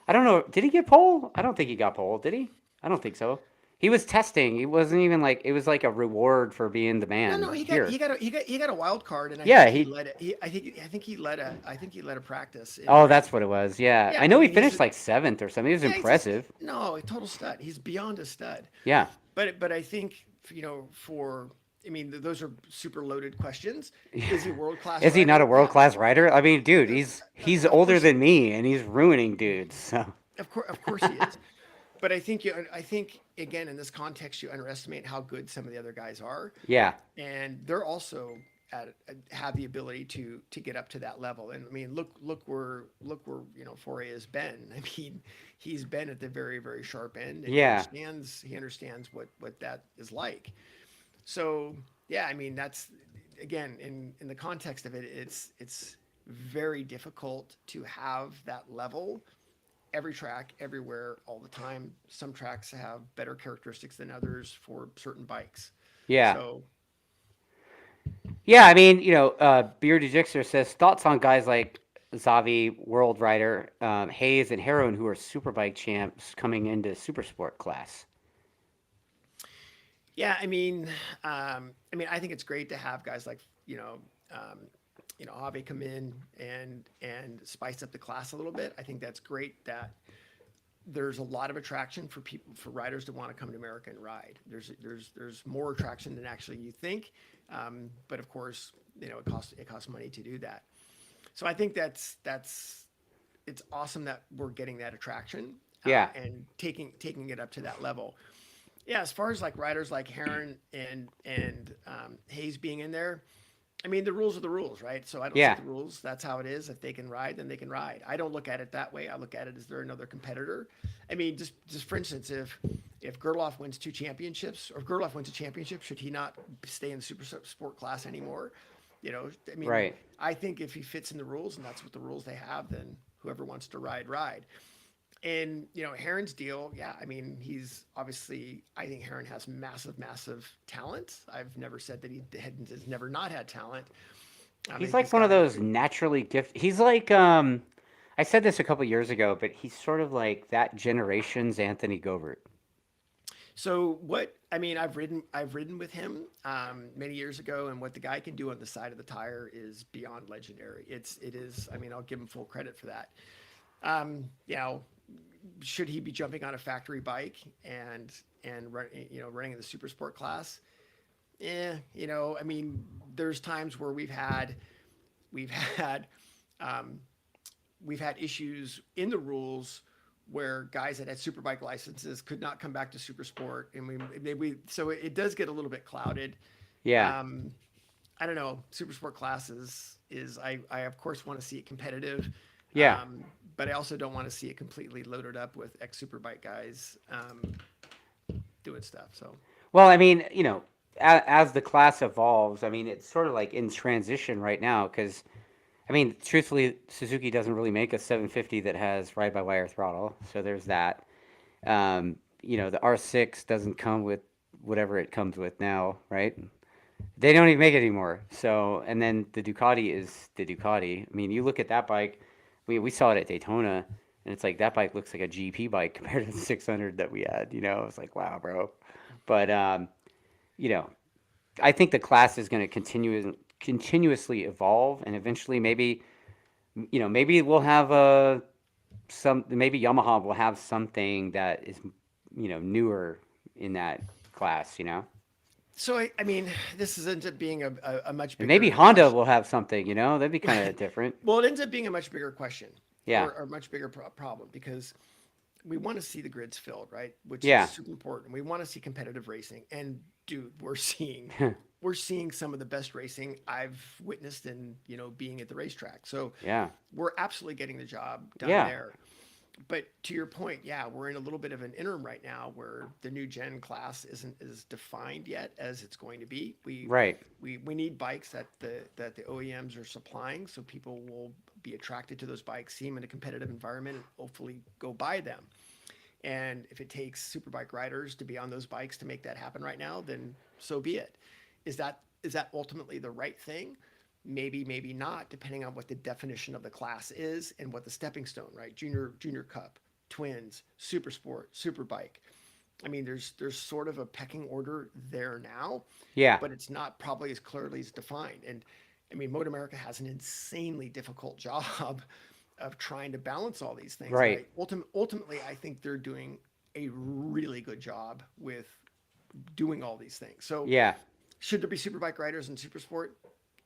I don't know. Did he get pole? I don't think he got pole. Did he? I don't think so. He was testing. It wasn't even like it was like a reward for being the man. No, he got a wild card, and Yeah, he led it. I think he led a practice. Oh, that's what it was. Yeah, Yeah, I know I he mean, finished like seventh or something. He was yeah, impressive. No, a total stud. He's beyond a stud. Yeah. But I think those are super loaded questions. Is he world class? Is he not a world class rider? I mean, dude, he's Of older course, than me, and he's ruining dudes. So of course he is. But I think again in this context you underestimate how good some of the other guys are, yeah, and they're also have the ability to get up to that level. And I mean, look where Foray has been. I mean, he's been at the very very sharp end, and yeah, he understands what that is like. So yeah, I mean that's again in the context of it, it's very difficult to have that level every track, everywhere, all the time. Some tracks have better characteristics than others for certain bikes. yeah. So Yeah, I mean, Beardy Jixer says thoughts on guys like Zavi, World Rider, Hayes, and Heron, who are Superbike champs coming into Supersport class. yeah, I think it's great to have guys like Ave come in and spice up the class a little bit. I think that's great that there's a lot of attraction for riders to want to come to America and ride. There's more attraction than actually you think, but of course it costs money to do that. So I think it's awesome that we're getting that attraction, Yeah, and taking it up to that level. Yeah, as far as like riders like Heron and Hayes being in there, I mean, the rules are the rules, right? So I don't yeah, set the rules. That's how it is. If they can ride, then they can ride. I don't look at it that way. I look at it as they're another competitor. I mean, just for instance, if Gerloff wins 2 championships, or if Gerloff wins a championship, should he not stay in the super sport class anymore? I mean, right. I think if he fits in the rules and that's what the rules they have, then whoever wants to ride. And Heron's deal, yeah, I mean, he's obviously, I think Heron has massive talent. I've never said that he has never not had talent. He's like one of those naturally gifted. He's like, I said this a couple years ago, but he's sort of like that generation's Anthony Gobert. So I've ridden with him many years ago, and what the guy can do on the side of the tire is beyond legendary. It is. I mean, I'll give him full credit for that. Should he be jumping on a factory bike and running in the super sport class? I mean, there's times where we've had issues in the rules where guys that had superbike licenses could not come back to super sport, and so it does get a little bit clouded. Yeah. I don't know. Super sport class is I of course want to see it competitive. Yeah. But I also don't want to see it completely loaded up with ex Superbike guys doing stuff. So, Well, I mean, as the class evolves, I mean, it's sort of like in transition right now because, I mean, truthfully, Suzuki doesn't really make a 750 that has ride-by-wire throttle, so there's that. The R6 doesn't come with whatever it comes with now, right? They don't even make it anymore. So, and then the Ducati is the Ducati. I mean, you look at that bike. We saw it at Daytona, and it's like that bike looks like a GP bike compared to the 600 that we had. It's like wow, bro. But you know, I think the class is going to continuously evolve, and eventually, maybe we'll have maybe Yamaha will have something that is, newer in that class. So I mean, this ends up being a much And maybe bigger Honda question. will have something. That'd be kind of different. Well, it ends up being a much bigger question, Yeah, or a much bigger problem, because we want to see the grids filled, right? Which is yeah, super important. We want to see competitive racing, and dude, we're seeing some of the best racing I've witnessed in being at the racetrack. So yeah, we're absolutely getting the job done yeah. there. But to your point, yeah, we're in a little bit of an interim right now where the new gen class isn't as defined yet as it's going to be. We Right. we need bikes that the OEMs are supplying, so people will be attracted to those bikes, see them in a competitive environment, and hopefully go buy them. And if it takes superbike riders to be on those bikes to make that happen right now, then so be it. Is that ultimately the right thing? Maybe, maybe not, depending on what the definition of the class is and what the stepping stone, right? Junior cup, twins, super sport, superbike. I mean, there's sort of a pecking order there now, Yeah. but it's not probably as clearly as defined. And I mean, MotoAmerica has an insanely difficult job of trying to balance all these things. And Right. ultimately, I think they're doing a really good job with doing all these things. So, Yeah. should there be superbike riders in supersport?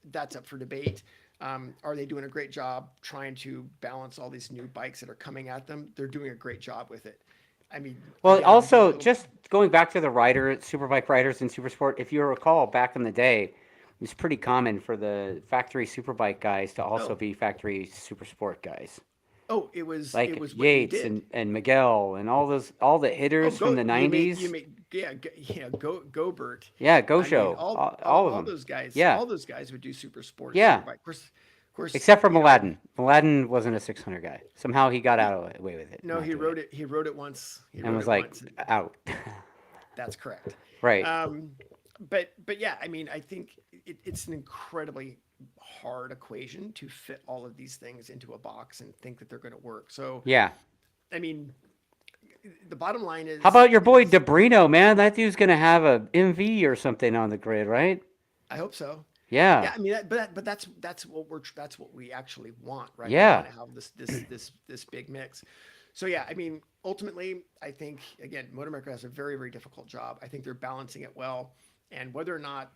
That's up for debate. Are they doing a great job trying to balance all these new bikes that are coming at them? They're doing a great job with it. I mean, Well, again, I'm being a also little. just going back to the superbike riders in supersport. If you recall, back in the day, it was pretty common for the factory superbike guys to also Oh, be factory supersport guys, oh, it was like what you Yates did. and Miguel and all the Oh, hitters from go the you '90s. make yeah yeah go Bert. Yeah, Go I mean, Show, all of all them. those guys, Yeah, all those guys would do super sport, yeah. superbike. Of course, Except for Mladen. Mladen wasn't a 600 guy. Somehow he got he away with it, no, not he doing wrote it, it. He wrote it once. He and wrote was it like once. out. That's correct. Right. Um, but yeah, I mean, I think it's an incredibly hard equation to fit all of these things into a box and think that they're going to work. So, Yeah. I mean, the bottom line How about your boy is Debrino, man? That dude's gonna have a MV or something on the grid, right? I hope so. Yeah. Yeah, I mean, but that's what we actually want, right? We Yeah. want to have this big mix. So yeah, I mean, ultimately, I think again, MotoAmerica has a very very difficult job. I think they're balancing it well, and whether or not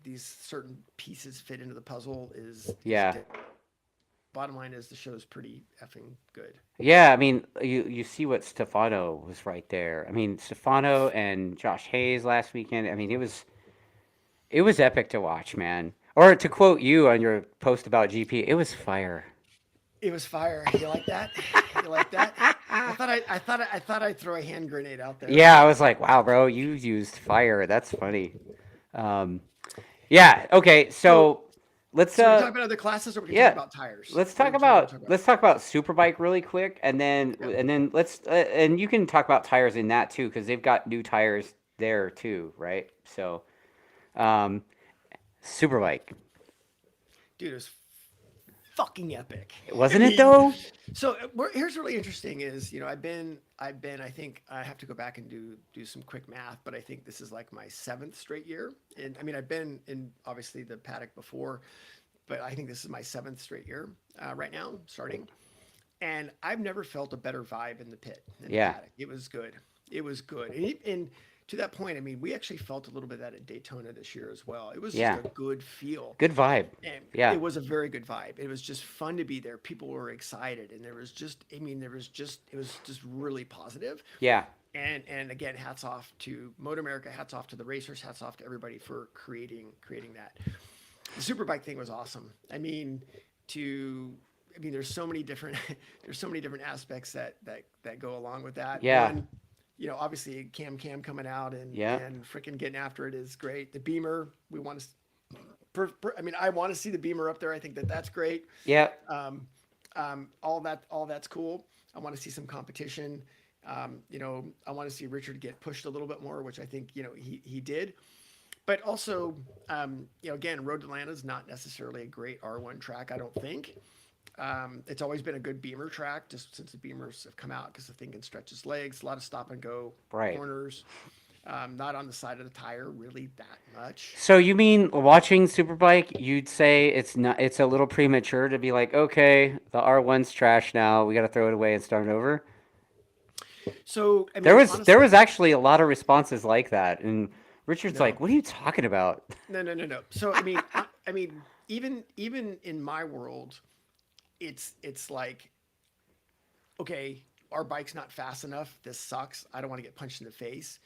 these certain pieces fit into the puzzle is Yeah. bottom line is the show's pretty effing good. Yeah. I mean, you see what Stefano was right there. I mean, Stefano and Josh Hayes last weekend. I mean, it was epic to watch, man. Or to quote you on your post about GP, it was fire. It was fire. You like that? You like that? I thought I'd throw a hand grenade out there. Yeah, I was like, wow, bro, you used fire. That's funny. Um, yeah. Okay. So So let's so we can talk about other classes, or we can talk yeah, about tires. let's What do talk you, what do you want about to talk about? let's talk about Superbike really quick, and then Okay. let's and you can talk about tires in that too because they've got new tires there too, right? So um, Superbike, Dude, it was fucking epic. I wasn't it mean, though? so here's really interesting is I've been I think I have to go back and do some quick math, but I think this is like my seventh straight year. And I mean I've been in obviously the paddock before, but I think this is my seventh straight year right now starting. And I've never felt a better vibe in the pit in the Yeah, paddock. It was good. It was good. And to that point, I mean, we actually felt a little bit of that at Daytona this year as well. It was just yeah, a good feel. good vibe. And Yeah, it was a very good vibe. It was just fun to be there. People were excited, and there was just, I mean, it was just really positive. yeah, And again, hats off to MotoAmerica, hats off to the racers, hats off to everybody for creating that. The Superbike thing was awesome. To, there's so many different, there's so many different aspects that go along with that. yeah, One, you know, obviously Cam coming out Yeah. and freaking getting after it is great. The Beamer, we want to. I mean, I want to see the Beamer up there. I think that that's great. Yeah. Um, all that's cool. I want to see some competition. You know, I want to see Richard get pushed a little bit more, which I think you know he did. But also, you know, again, Road to Atlanta is not necessarily a great R1 track. I don't think. It's always been a good Beamer track, just since the Beamers have come out because the thing can stretch its legs. A lot of stop and go Right. corners. Not on the side of the tire really that much. So you mean watching Superbike, you'd say it's a little premature to be like, okay, the R1's trash now. We got to throw it away and start over. So I There mean, was there honestly, was actually a lot of responses like that, and Richard's no, like, "What are you talking about?" no. So I mean, even in my world, it's like, okay, our bike's not fast enough. This sucks. I don't want to get punched in the face.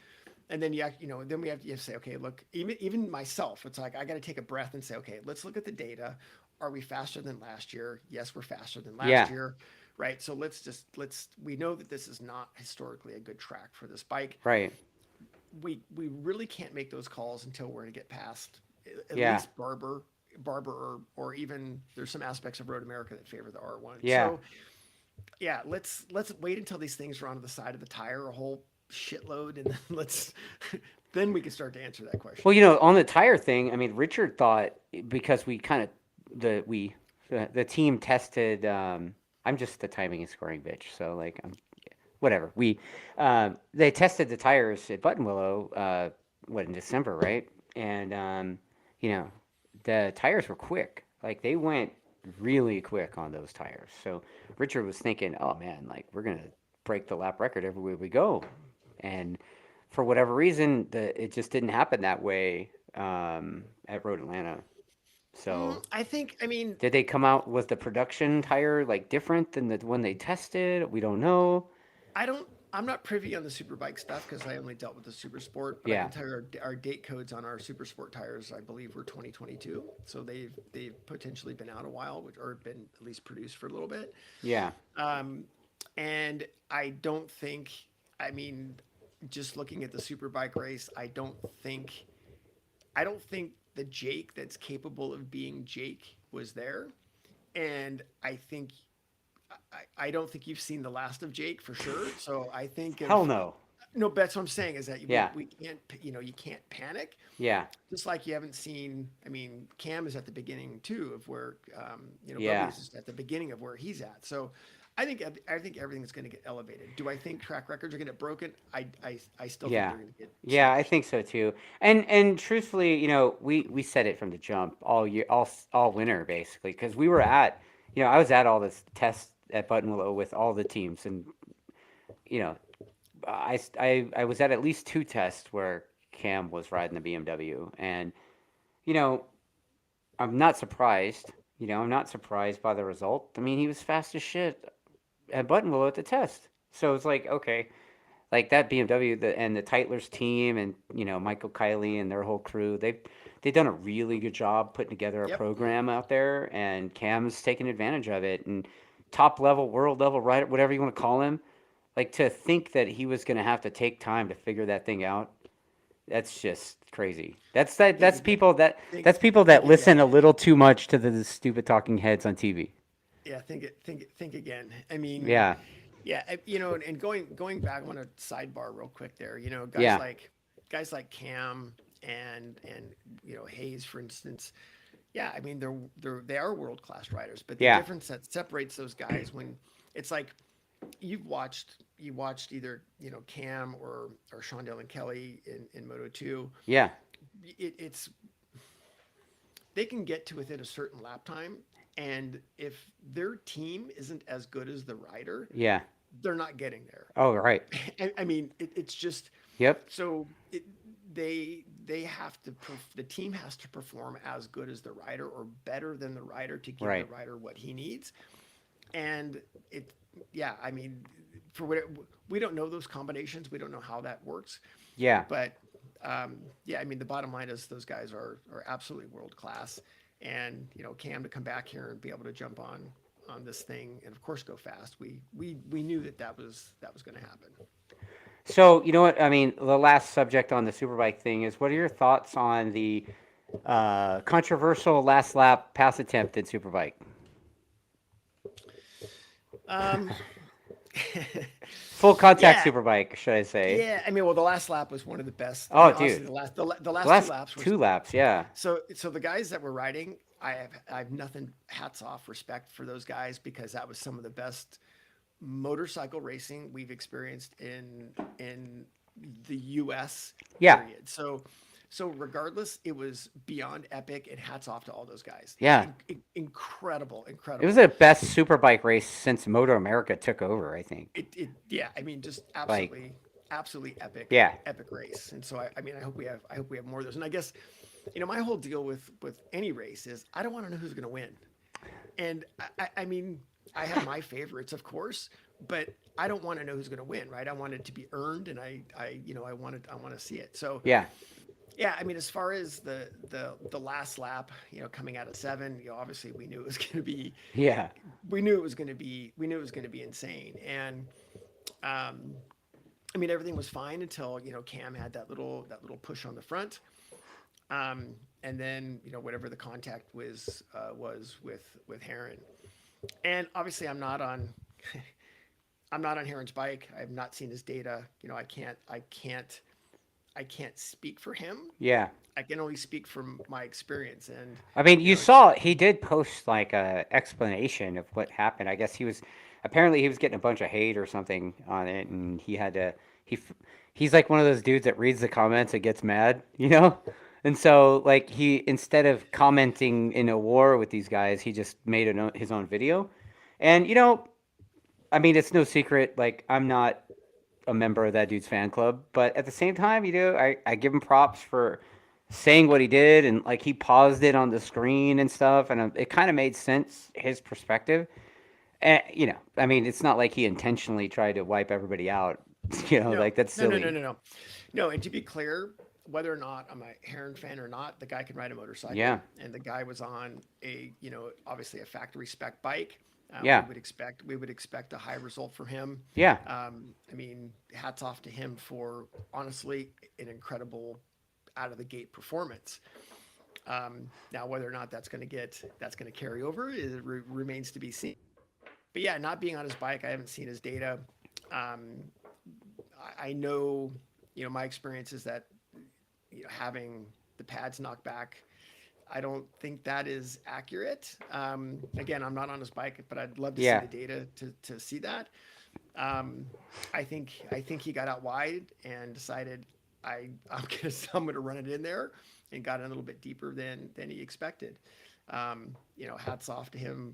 And then you know, then you have to say, okay, look, even myself, it's like I got to take a breath and say, okay, let's look at the data. Are we faster than last year? Yes, we're faster than last Yeah. year, right? So let's we know that this is not historically a good track for this bike. Right. We really can't make those calls until we're going to get past at Yeah. least Barber, or even there's some aspects of Road America that favor the R1. Yeah. So yeah, let's wait until these things are onto the side of the tire a whole shitload, and then let's then we can start to answer that question. Well, you know, on the tire thing, I mean, Richard thought because we kind of the team tested. I'm just the timing and scoring bitch, so like I'm whatever. They tested the tires at Buttonwillow, what in December, right? And you know, the tires were quick. Like they went really quick on those tires. So Richard was thinking, oh man, like we're gonna break the lap record everywhere we go. And for whatever reason, it just didn't happen that way at Road Atlanta. So I think, I mean, did they come out with the production tire like different than the one they tested? We don't know. I don't. I'm not privy on the Superbike stuff because I only dealt with the Super Sport. But I Yeah. can tell you our date codes on our Super Sport tires, I believe, were 2022. So they've potentially been out a while, or been at least produced for a little bit. Yeah. Um, and I don't think. I mean, just looking at the Superbike race, I don't think the Jake that's capable of being Jake was there. And I don't think you've seen the last of Jake for sure. So I think Hell of no. no, but that's what I'm saying is that Yeah. we can't, you know, you can't panic. Yeah. Just like you haven't seen, I mean, Cam is at the beginning too of where, you know, Bubby Yeah. is just at the beginning of where he's at. So I think everything's going to get elevated. Do I think track records are going to get broken? I still think Yeah. they're going to get Yeah, I smashed. think so too. And truthfully, you know, we said it from the jump all year, all winter basically, because we were at, you know, I was at all this tests at Buttonwillow with all the teams, and you know, I was at least two tests where Cam was riding the BMW, and you know, I'm not surprised. You know, I'm not surprised by the result. I mean, he was fast as shit at Buttonwillow at the test. So it's like, okay, like that BMW and the Titler's team and you know Michael Kiley and their whole crew, they've done a really good job putting together a Yep. program out there, and Cam's taking advantage of it. And top level, world level, right, whatever you want to call him, like to think that he was going to have to take time to figure that thing out, that's just crazy. Think again. That's people that Think listen again. a little too much to the stupid talking heads on TV. Yeah. Think again. I mean, Yeah, yeah, you know, and going back, I want to sidebar real quick there. You know, yeah, guys like Cam and you know Hayes, for instance. Yeah, I mean they are world class riders, but the yeah, difference that separates those guys when it's like you watched either you know Cam or Sean Dillon Kelly in Moto 2. yeah, It's they can get to within a certain lap time, and if their team isn't as good as the rider, yeah. they're not getting there. Oh, right. I mean, it's just Yep. so they have to the team has to perform as good as the rider or better than the rider to give the Right. rider what he needs. And it, yeah, I mean, for what we don't know those combinations, we don't know how that works, Yeah. but yeah, I mean, the bottom line is those guys are absolutely world class, and you know, Cam to come back here and be able to jump on this thing and of course go fast. We knew that was going to happen. So, you know what? I mean, the last subject on the Superbike thing is what are your thoughts on the controversial last lap pass attempt at Superbike? Um, Full contact yeah, Superbike, should I say? yeah. I mean, well, the last lap was one of the best. I Oh, mean, honestly, dude. the The last two last laps were two laps, yeah. so the guys that were riding. I have nothing. Hats off, respect for those guys because that was some of the best motorcycle racing we've experienced in the U.S. Yeah. period. So regardless, it was beyond epic, and hats off to all those guys. Yeah. Incredible, It was incredible. the best Superbike race since MotoAmerica took over, I think. Yeah. I mean, just Like, absolutely epic, yeah. epic race. And so I mean, I hope we have more of those. And I guess, my whole deal with any race is I don't want to know who's going to win. And I mean, I have my favorites, of course, but I don't want to know who's going to win, right? I want it to be earned, and I want to see it. So Yeah. yeah, I mean, as far as the last lap, coming out of seven, obviously we knew it was going to be, Yeah. we knew it was going to be insane, and um, I mean, everything was fine until Cam had that little push on the front, and then whatever the contact was with Heron, and obviously I'm not on Heron's bike. I have not seen his data. I can't speak for him. Yeah. I can only speak from my experience, and I mean, you it's saw he did post like a explanation of what happened. I guess he was getting a bunch of hate or something on it, and he had to he f- he's like one of those dudes that reads the comments and gets mad, you know. And so like he instead of commenting in a war with these guys, he just made his own video. And I mean, it's no secret. Like I'm not a member of that dude's fan club. But at the same time, I give him props for saying what he did and like he paused it on the screen and stuff, and it kind of made sense his perspective. And I mean, it's not like he intentionally tried to wipe everybody out. no, Like that's no, no, no, silly. no, no, no. And to be clear, whether or not I'm a Heron fan or not, the guy can ride a motorcycle, Yeah, and the guy was on obviously a factory spec bike. yeah, We would expect a high result from him. yeah, I mean, hats off to him for honestly an incredible out of the gate performance. Now, whether or not that's going to carry over, remains to be seen. But yeah, not being on his bike, I haven't seen his data. Um, I know, my experience is that having the pads knocked back, I don't think that is accurate. Again, I'm not on his bike, but I'd love to see yeah, the data to see that. Um, I think he got out wide and decided I'm gonna run it in there, and got in a little bit deeper than he expected. Hats off to him,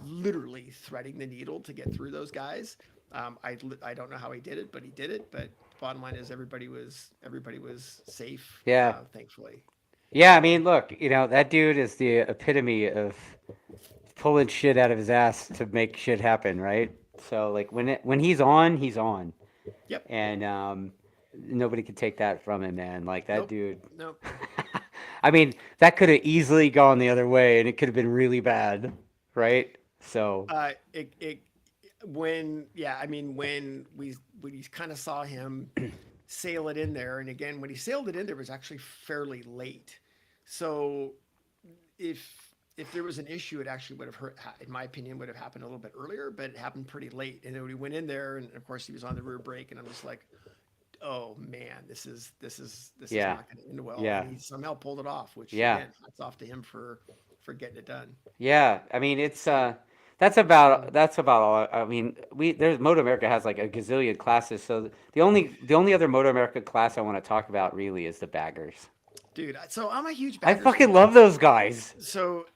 literally threading the needle to get through those guys. I don't know how he did it, but he did it. But bottom line is everybody was safe, yeah, thankfully. yeah. I mean, look, that dude is the epitome of pulling shit out of his ass to make shit happen, right? So like when he's on, he's on. Yep. And nobody could take that from him, man. Like that Nope. dude. Nope. I mean, that could have easily gone the other way, and it could have been really bad, right? So, It when yeah, I mean when we kind of saw him sail it in there, and again when he sailed it in there, it was actually fairly late. So if there was an issue, it actually would have hurt. In my opinion, would have happened a little bit earlier, but it happened pretty late. And then when he went in there, and of course he was on the rear brake, and I'm just like, oh man, this is yeah, not going to end well. yeah, And he somehow pulled it off, which yeah, again, hats off to him for getting it done. yeah. I mean, it's So that's about all. I mean, there's Moto America has like a gazillion classes, so the only other Moto America class I want to talk about really is the baggers. dude, so I'm a huge I baggers fucking fan. love those guys.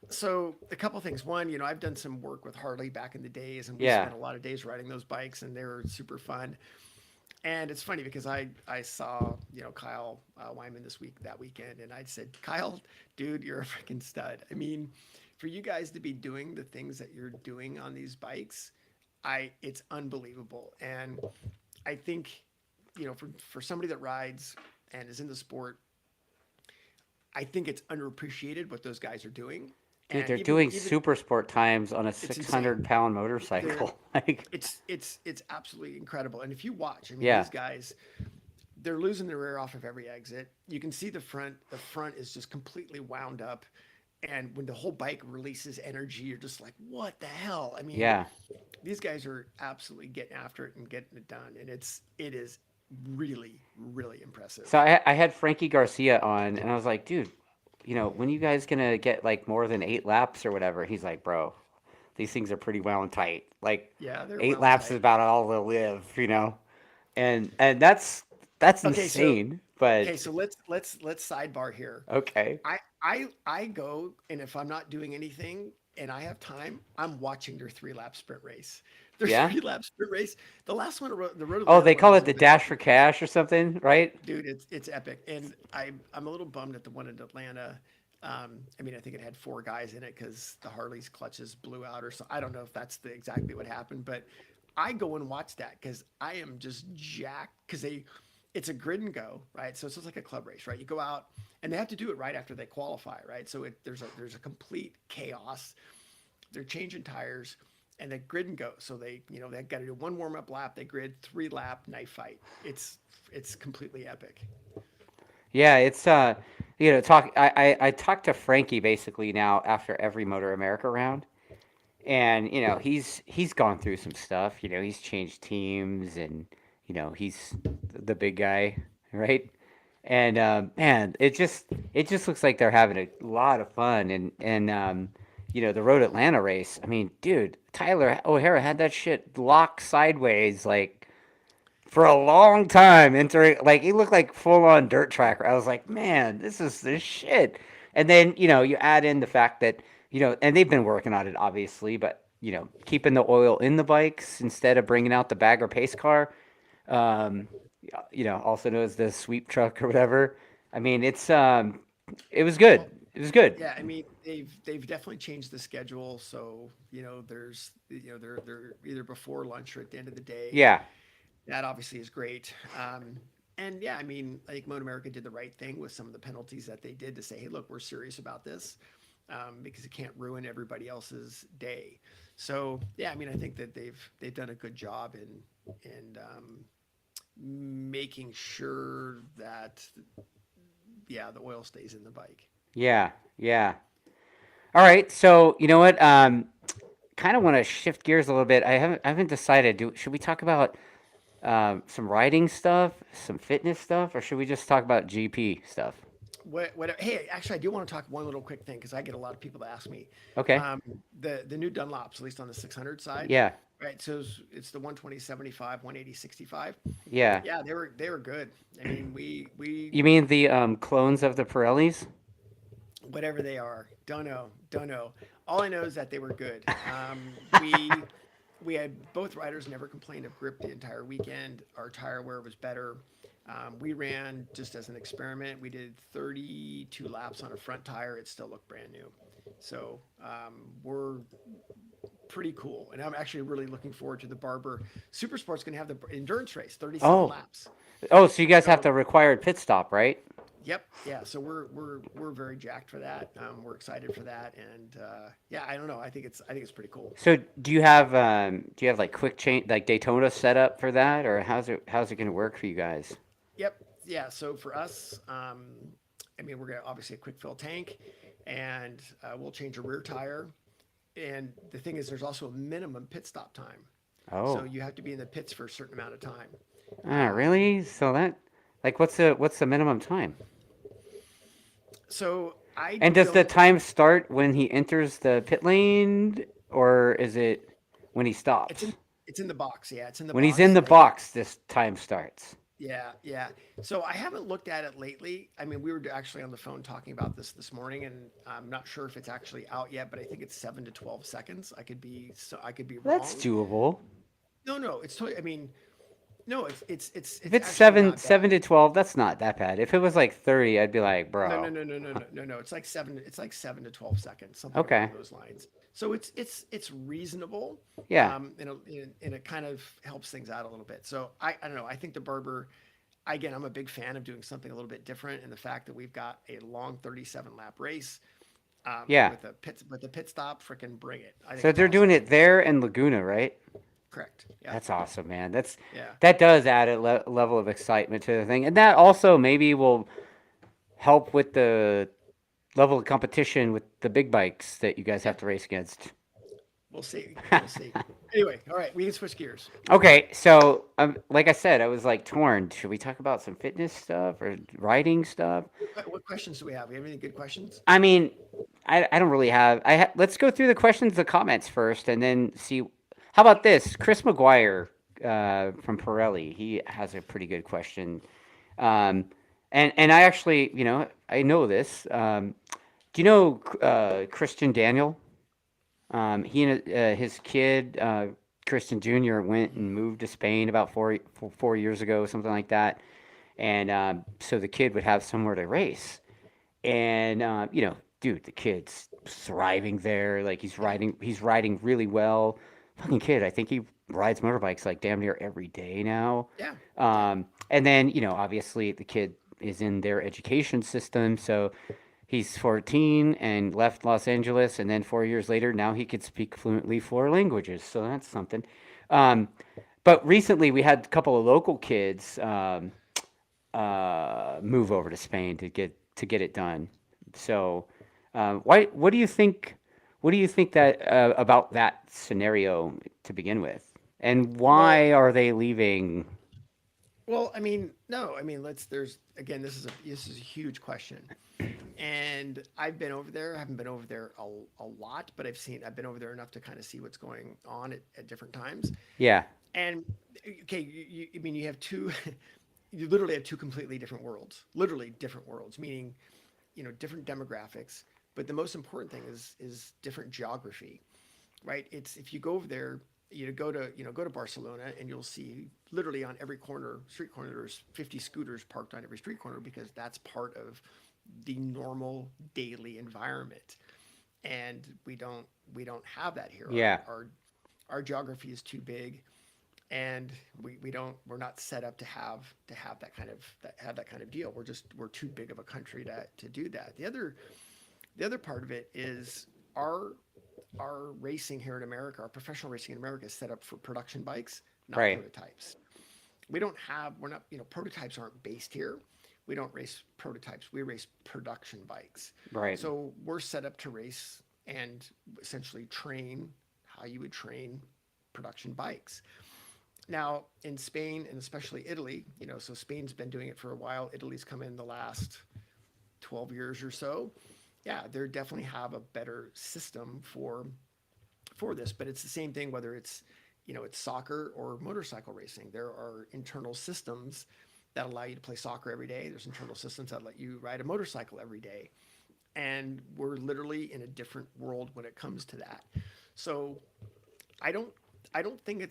So a couple things. One, I've done some work with Harley back in the days, and we Yeah, spent a lot of days riding those bikes, and they were super fun. And it's funny because I saw Kyle Wyman that weekend, and I said, Kyle, dude, you're a freaking stud. I mean, for you guys to be doing the things that you're doing on these bikes, it's unbelievable. And I think for somebody that rides and is in the sport, I think it's underappreciated what those guys are doing. Dude, And they're doing even super sport times on a it's insane. 600-pound They're motorcycle. Like, it's absolutely incredible. And if you watch, I mean, yeah, these guys, they're losing the rear off of every exit. You can see the front. The front is just completely wound up. And when the whole bike releases energy, you're just like, what the hell? I mean, yeah. these guys are absolutely getting after it and getting it done. And it is really, really So impressive. I had Frankie Garcia on, and I was like, dude, when you guys gonna get like more than 8 laps or whatever? He's like, bro, these things are pretty wound tight. Like, Yeah, they're 8 laps is tight. about all they'll live. And that's Okay, so insane. But okay, so let's sidebar here. okay, I go, and if I'm not doing anything and I have time, I'm watching their 3 lap sprint race. Their yeah. 3 lap sprint race. The last one, the Road Oh, Atlanta they one call was it a the bit, dash for cash or something, right? dude. It's epic, and I'm a little bummed at the one in Atlanta. I mean, I think it had 4 guys in it because the Harley's clutches blew out or so. I don't know if that's exactly what happened, but I go and watch that because I am just jacked because it's a grid and go, right? So it's just like a club race, right? You go out and they have to do it right after they qualify, right? So there's a complete chaos. They're changing tires and they grid and go. So they got to do one warm up lap, they grid 3 lap knife fight. It's completely epic. Yeah, it's I talk to Frankie basically now after every Motor America round. And he's gone through some stuff. He's changed teams, and he's the big guy, right? And man, it just looks like they're having a lot of fun. And the Road Atlanta race. I mean, dude, Tyler O'Hara had that shit locked sideways like for a long time. Entering, like, he looked like full on dirt track. I was like, man, this is this shit. And then you add in the fact that and they've been working on it obviously, but keeping the oil in the bikes instead of bringing out the bag or pace car, um, also known as the sweep truck or whatever. I mean, it was good. Well, It was good. yeah, I mean they've definitely changed the schedule. So there's they're either before lunch or at the end of the day. Yeah, That obviously is great. And yeah, I mean, I think Moto America did the right thing with some of the penalties that they did to say, hey, look, we're serious about this because it can't ruin everybody else's day. So yeah, I mean, I think that they've done a good job in making sure that yeah, the oil stays in the bike. yeah, yeah. All right, so you know what? Kind of want to shift gears a little bit. I haven't decided. Should we talk about some riding stuff, some fitness stuff, or should we just talk about GP stuff? Hey, actually, I do want to talk one little quick thing because I get a lot of people to ask me. Okay. Um, the new Dunlops, at least on the 600 side, Yeah. right? So it's the 120 75, 180 65. Yeah. Yeah, they were good. I mean, we You mean the clones of the Pirellis? whatever they are, don't know. All I know is that they were good. We had both riders never complained of grip the entire weekend. Our tire wear was better. We ran just as an experiment. We did 32 laps on a front tire. It still looked brand new. So we're pretty cool. And I'm actually really looking forward to the Barber Super Sport's going to have the endurance race, 37 Oh. laps. Oh, so you guys have So the required pit stop, right? yep, yeah. So we're very jacked for that. We're excited for that, and yeah, I don't know. I think it's pretty cool. So do you have like quick change like Daytona set up for that, or how's it going to work for you guys? Yep, yeah. So for us, I mean, we're gonna obviously a quick fill tank, and we'll change a rear tire. And the thing is, there's also a minimum pit stop time. So Oh. you have to be in the pits for a certain amount of time. Ah, Um, really? So that like what's the minimum time? so I And does the don't. time start when he enters the pit lane, or is it when he It's in stops? it's in the box. Yeah, it's in the When he's in box. the box, this time starts. Yeah, yeah. So I haven't looked at it lately. I mean, we were actually on the phone talking about this morning, and I'm not sure if it's actually out yet, but I think it's 7 to 12 seconds. I could be That's wrong. doable. No, no, it's totally. I mean, no, If it's it's actually seven not seven bad. to 12, that's not that bad. If it was like 30, I'd be like, No, no, bro. no, no, no, no, no, no. It's like seven. It's like 7 to 12 seconds, something along Okay. those lines. So it's reasonable, Yeah. and it kind of helps things out a little bit. So I don't know. I think the Barber. Again, I'm a big fan of doing something a little bit different, and the fact that we've got a long 37 lap race. Yeah. With the pit stop, freaking bring it. I think So it's they're doing awesome. it there in Laguna, right? Correct. Yeah. That's awesome, man. That's Yeah. that does add a level of excitement to the thing, and that also maybe will help with the level of competition with the big bikes that you guys Yeah. have to race against. We'll see. We'll see. Anyway, all right, we can switch gears. Okay, so like I said, I was like torn. Should we talk about some fitness stuff or riding stuff? What questions do we have? We have any good questions? I mean, I don't really have. Let's go through the questions, the comments first, and then see. How about this? Chris McGuire from Pirelli. He has a pretty good question. Um, and I actually, I know this. Do you know Christian Daniel? He and his kid, Christian Jr., went and moved to Spain about 4 years ago, something like that. And so the kid would have somewhere to race. And dude, the kid's thriving there. Like Yeah. he's riding really well. Fucking kid, I think he rides motorbikes like damn near every day now. Yeah. Yeah. And then obviously the kid is in their education system, so he's 14 and left Los Angeles, and then 4 years later, now he could speak fluently 4 languages. So that's something. Um, but recently, we had a couple of local kids move over to Spain to get it done. So, why? What do you think? What do you think that about that scenario to begin with, and Well, why are they leaving? well, I mean, no, I mean, there's again, this is a huge question. And I've been over there. I haven't been over there a lot, but I've been over there enough to kind of see what's going on at different times. Yeah, And okay, I mean, you have two, you literally have two completely different worlds, literally different worlds, meaning, different demographics. But the most important thing is different geography, right? It's if you go over there, go to Barcelona, and you'll see literally on every street corner, there's 50 scooters parked on every street corner because that's part of the normal daily environment. And we don't have that here. yeah, Our geography is too big, and we're not set up to have that kind of deal. We're too big of a country to do that. The other part of it is our racing here in America, our professional racing in America is set up for production bikes, not right. prototypes. We're not, prototypes aren't based here. We don't race prototypes. We race production bikes. Right. So we're set up to race and essentially train how you would train production bikes. Now, in Spain and especially Italy, so Spain's been doing it for a while. Italy's come in the last 12 years or so. Yeah, they definitely have a better system for this, but it's the same thing whether it's soccer or motorcycle racing. There are internal systems that allow you to play soccer every day. There's internal systems that let you ride a motorcycle every day. And we're literally in a different world when it comes to that. So I don't I don't think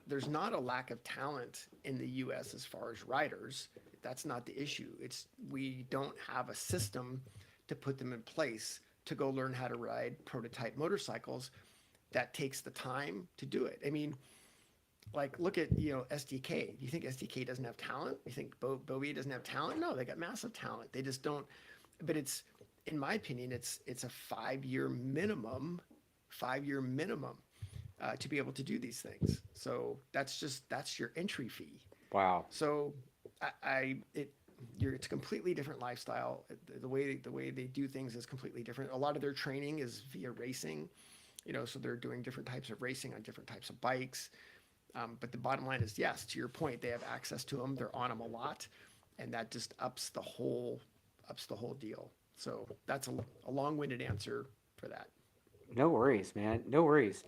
there's not a lack of talent in the US as far as riders. That's not the issue. It's we don't have a system to put them in place to go learn how to ride prototype motorcycles that takes the time to do it. I mean, like look at SDK. Do you think SDK doesn't have talent? You think Bowie doesn't have talent? No, they got massive talent. They just don't. But it's, in my opinion, it's a 5 year minimum, 5 year minimum to be able to do these things. So that's your entry fee. Wow. So it's a completely different lifestyle. The way they do things is completely different. A lot of their training is via racing, so they're doing different types of racing on different types of bikes. But the bottom line is, yes, to your point, they have access to them. They're on them a lot, and that just ups the whole deal. So that's a long-winded answer for that. No worries, man. No worries.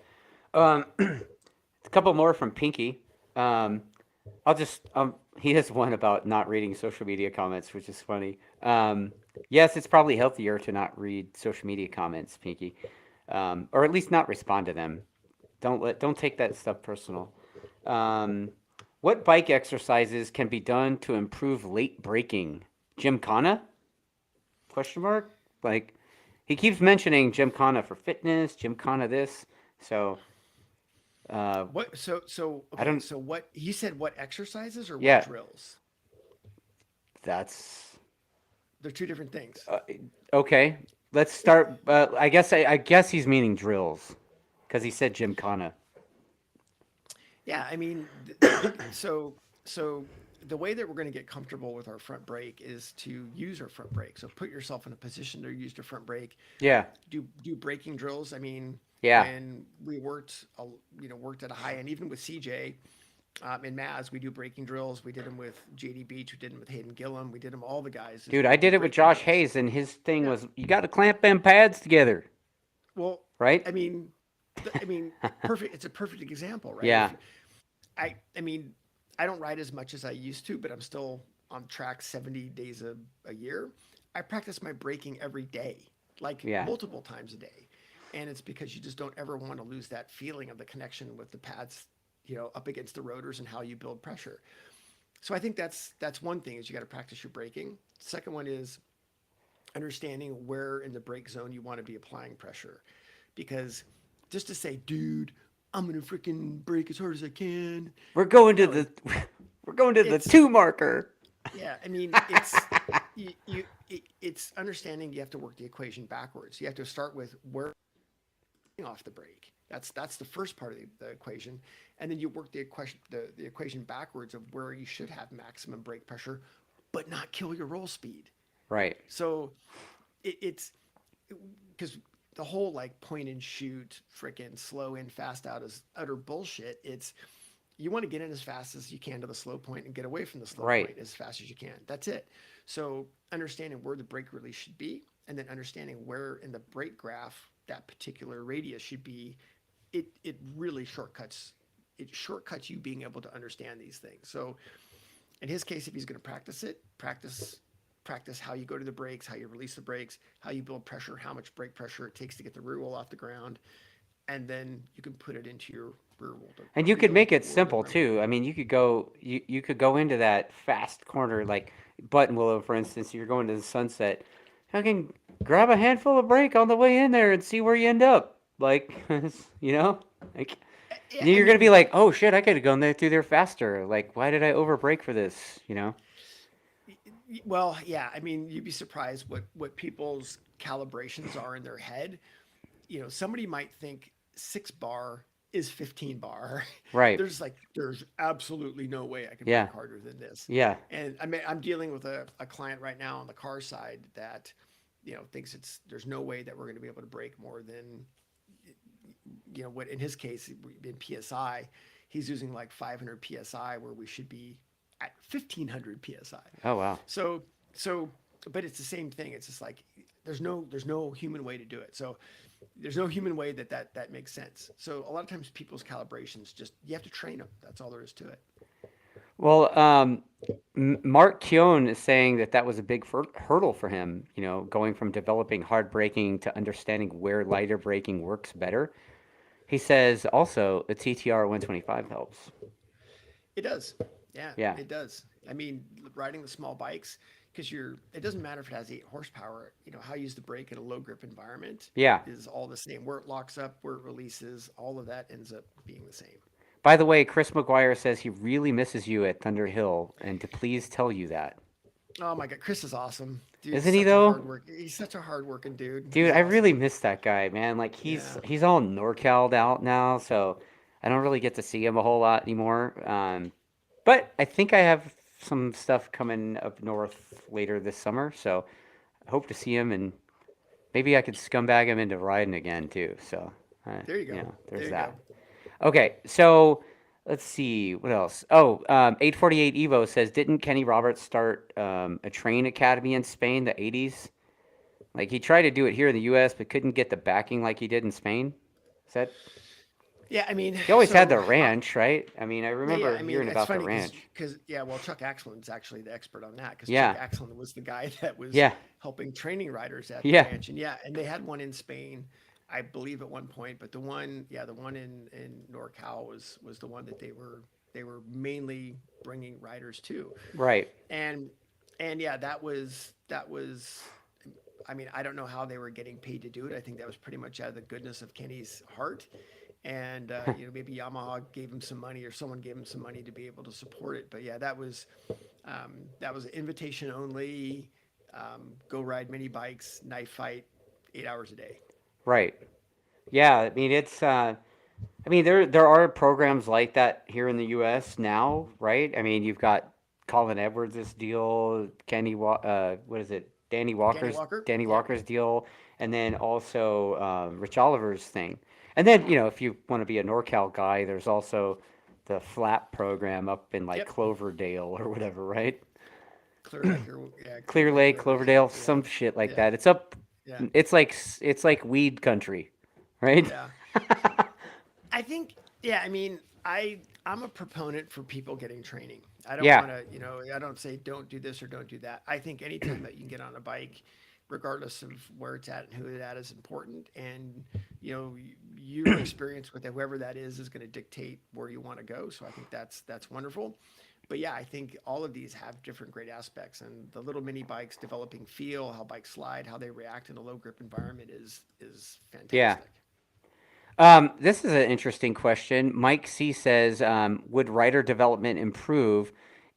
A couple more from Pinky. Um, I'll just he has one about not reading social media comments, which is funny. Yes, it's probably healthier to not read social media comments, Pinky, or at least not respond to them. Don't take that stuff personal. Um, what bike exercises can be done to improve late braking? Gymkhana? Question mark. Like he keeps mentioning Gymkhana for fitness, Gymkhana this. So uh, I Okay, don't. so what he said, what exercises or what Yeah, drills? that's They're two different things. uh, okay. let's start. I guess he's meaning drills, because he said Gymkhana. Yeah, I mean, so the way that we're going to get comfortable with our front brake is to use our front brake. So put yourself in a position to use your front brake. Yeah, Do braking drills. I mean, yeah, when we worked at a high end, even with CJ in Maz, we do braking drills. We did them with JD Beach. We did them with Hayden Gillum. We did them all the guys. Is dude. we I would do did it with braking Josh drills. Hayes, and his thing Yeah. was you got to clamp them pads together, Well, right? I mean, I mean, perfect. It's a perfect example, right? Yeah, If I mean, I don't ride as much as I used to, but I'm still on track 70 days a year. I practice my braking every day, like yeah, multiple times a day. And it's because you just don't ever want to lose that feeling of the connection with the pads, up against the rotors and how you build pressure. So I think that's one thing is you got to practice your braking. Second one is understanding where in the brake zone you want to be applying pressure. Because just to say, dude, I'm gonna freaking brake as hard as I can. we're going to No, the we're going to the it's two marker. yeah. I mean, it's understanding you have to work the equation backwards. You have to start with where off the brake. That's the first part of the equation, and then you work the equation backwards of where you should have maximum brake pressure, but not kill your roll speed. Right. So it's because the whole like point and shoot, freaking slow in, fast out is utter bullshit. It's you want to get in as fast as you can to the slow point and get away from the slow Right. point as fast as you can. That's it. So understanding where the brake release should be, and then understanding where in the brake graph that particular radius should be, it really shortcuts. It shortcuts you being able to understand these things. So in his case, if he's going to practice it, practice how you go to the brakes, how you release the brakes, how you build pressure, how much brake pressure it takes to get the rear wheel off the ground, and then you can put it into your And you could wheel make it or the simple rim. too. I mean, you could go into that fast corner like Button Willow, for instance. You're going to the sunset. I can grab a handful of brake on the way in there and see where you end up. Like, you know, like Yeah, I you're gonna be mean, like, oh shit, I could have gone there through there faster. Like, why did I over brake for this? You know? well, yeah, I mean, you'd be surprised what people's calibrations are in their head. Somebody might think 6 bar is 15 bar. Right. There's absolutely no way I can Yeah. brake harder than this. Yeah. And I mean, I'm dealing with a client right now on the car side that, thinks there's no way that we're going to be able to brake more than, what in his case in PSI, he's using like 500 PSI where we should be at 1500 PSI. Oh wow. So, so, but it's the same thing. It's just like there's no human way to do it. So there's no human way that makes sense. So a lot of times people's calibrations just you have to train them. That's all there is to it. Well, Mark Keown is saying that that was a big hurdle for him, going from developing hard braking to understanding where lighter braking works better. He says also the TTR 125 helps. It does. Yeah, Yeah. it does. I mean, riding the small bikes because it doesn't matter if it has 8 horsepower. How you use the brake in a low grip environment Yeah. is all the same. Where it locks up, where it releases, all of that ends up being the same. By the way, Chris McGuire says he really misses you at Thunder Hill and to please tell you that. Oh my God, Chris is awesome, dude. Isn't he though? He's such a hard working dude. Dude, He's I really awesome. miss that guy, man. Like he's Yeah. he's all NorCal'd out now, so I don't really get to see him a whole lot anymore. But I think I have some stuff coming up north later this summer, so I hope to see him and maybe I could scumbag him into riding again too. So, There you go. There there's you go. that. Okay, so let's see what else. Oh, 848 Evo says, didn't Kenny Roberts start a train academy in Spain the 80s? Like he tried to do it here in the U.S. but couldn't get the backing like he did in Spain. Is that Yeah, I mean, he always had so the ranch, right? I mean, I yeah. remember I mean, hearing it's about the funny ranch. because yeah. Well, Chuck Axland's actually the expert on that because Chuck Yeah, Axland was the guy that was yeah, helping training riders at the yeah. ranch, and yeah, and they had one in Spain, I believe at one point. But the one in NorCal was the one that they were mainly bringing riders to, Right. and yeah, that was. I mean, I don't know how they were getting paid to do it. I think that was pretty much out of the goodness of Kenny's heart. And maybe Yamaha gave him some money or someone gave him some money to be able to support it. But yeah, that was an invitation only. Go ride mini bikes, knife fight, 8 hours a day. Right. Yeah. I mean, it's. I mean, there are programs like that here in the U.S. now, right? I mean, you've got Colin Edwards' deal, what is it? Danny Walker. Danny Yep. Walker's deal, and then also Rich Oliver's thing. And then, if you want to be a NorCal guy, there's also the FLAP program up in like Yep. Cloverdale or whatever, right? Clear Lake or yeah, Clear Clear Lake, Lake, whatever. Cloverdale, Yeah. some shit like Yeah. that. It's up. Yeah. It's like weed country, right? Yeah. I think, yeah, I mean, I'm a proponent for people getting training. I don't Yeah, want to, I don't say don't do this or don't do that. I think anytime that you can get on a bike, regardless of where it's at and who it at is important. And, your experience with whoever that is going to dictate where you want to go. So I think that's wonderful. But yeah, I think all of these have different great aspects, and the little mini bikes developing feel, how bikes slide, how they react in a low grip environment is yeah. fantastic. This is an interesting question. Mike C says, would rider development improve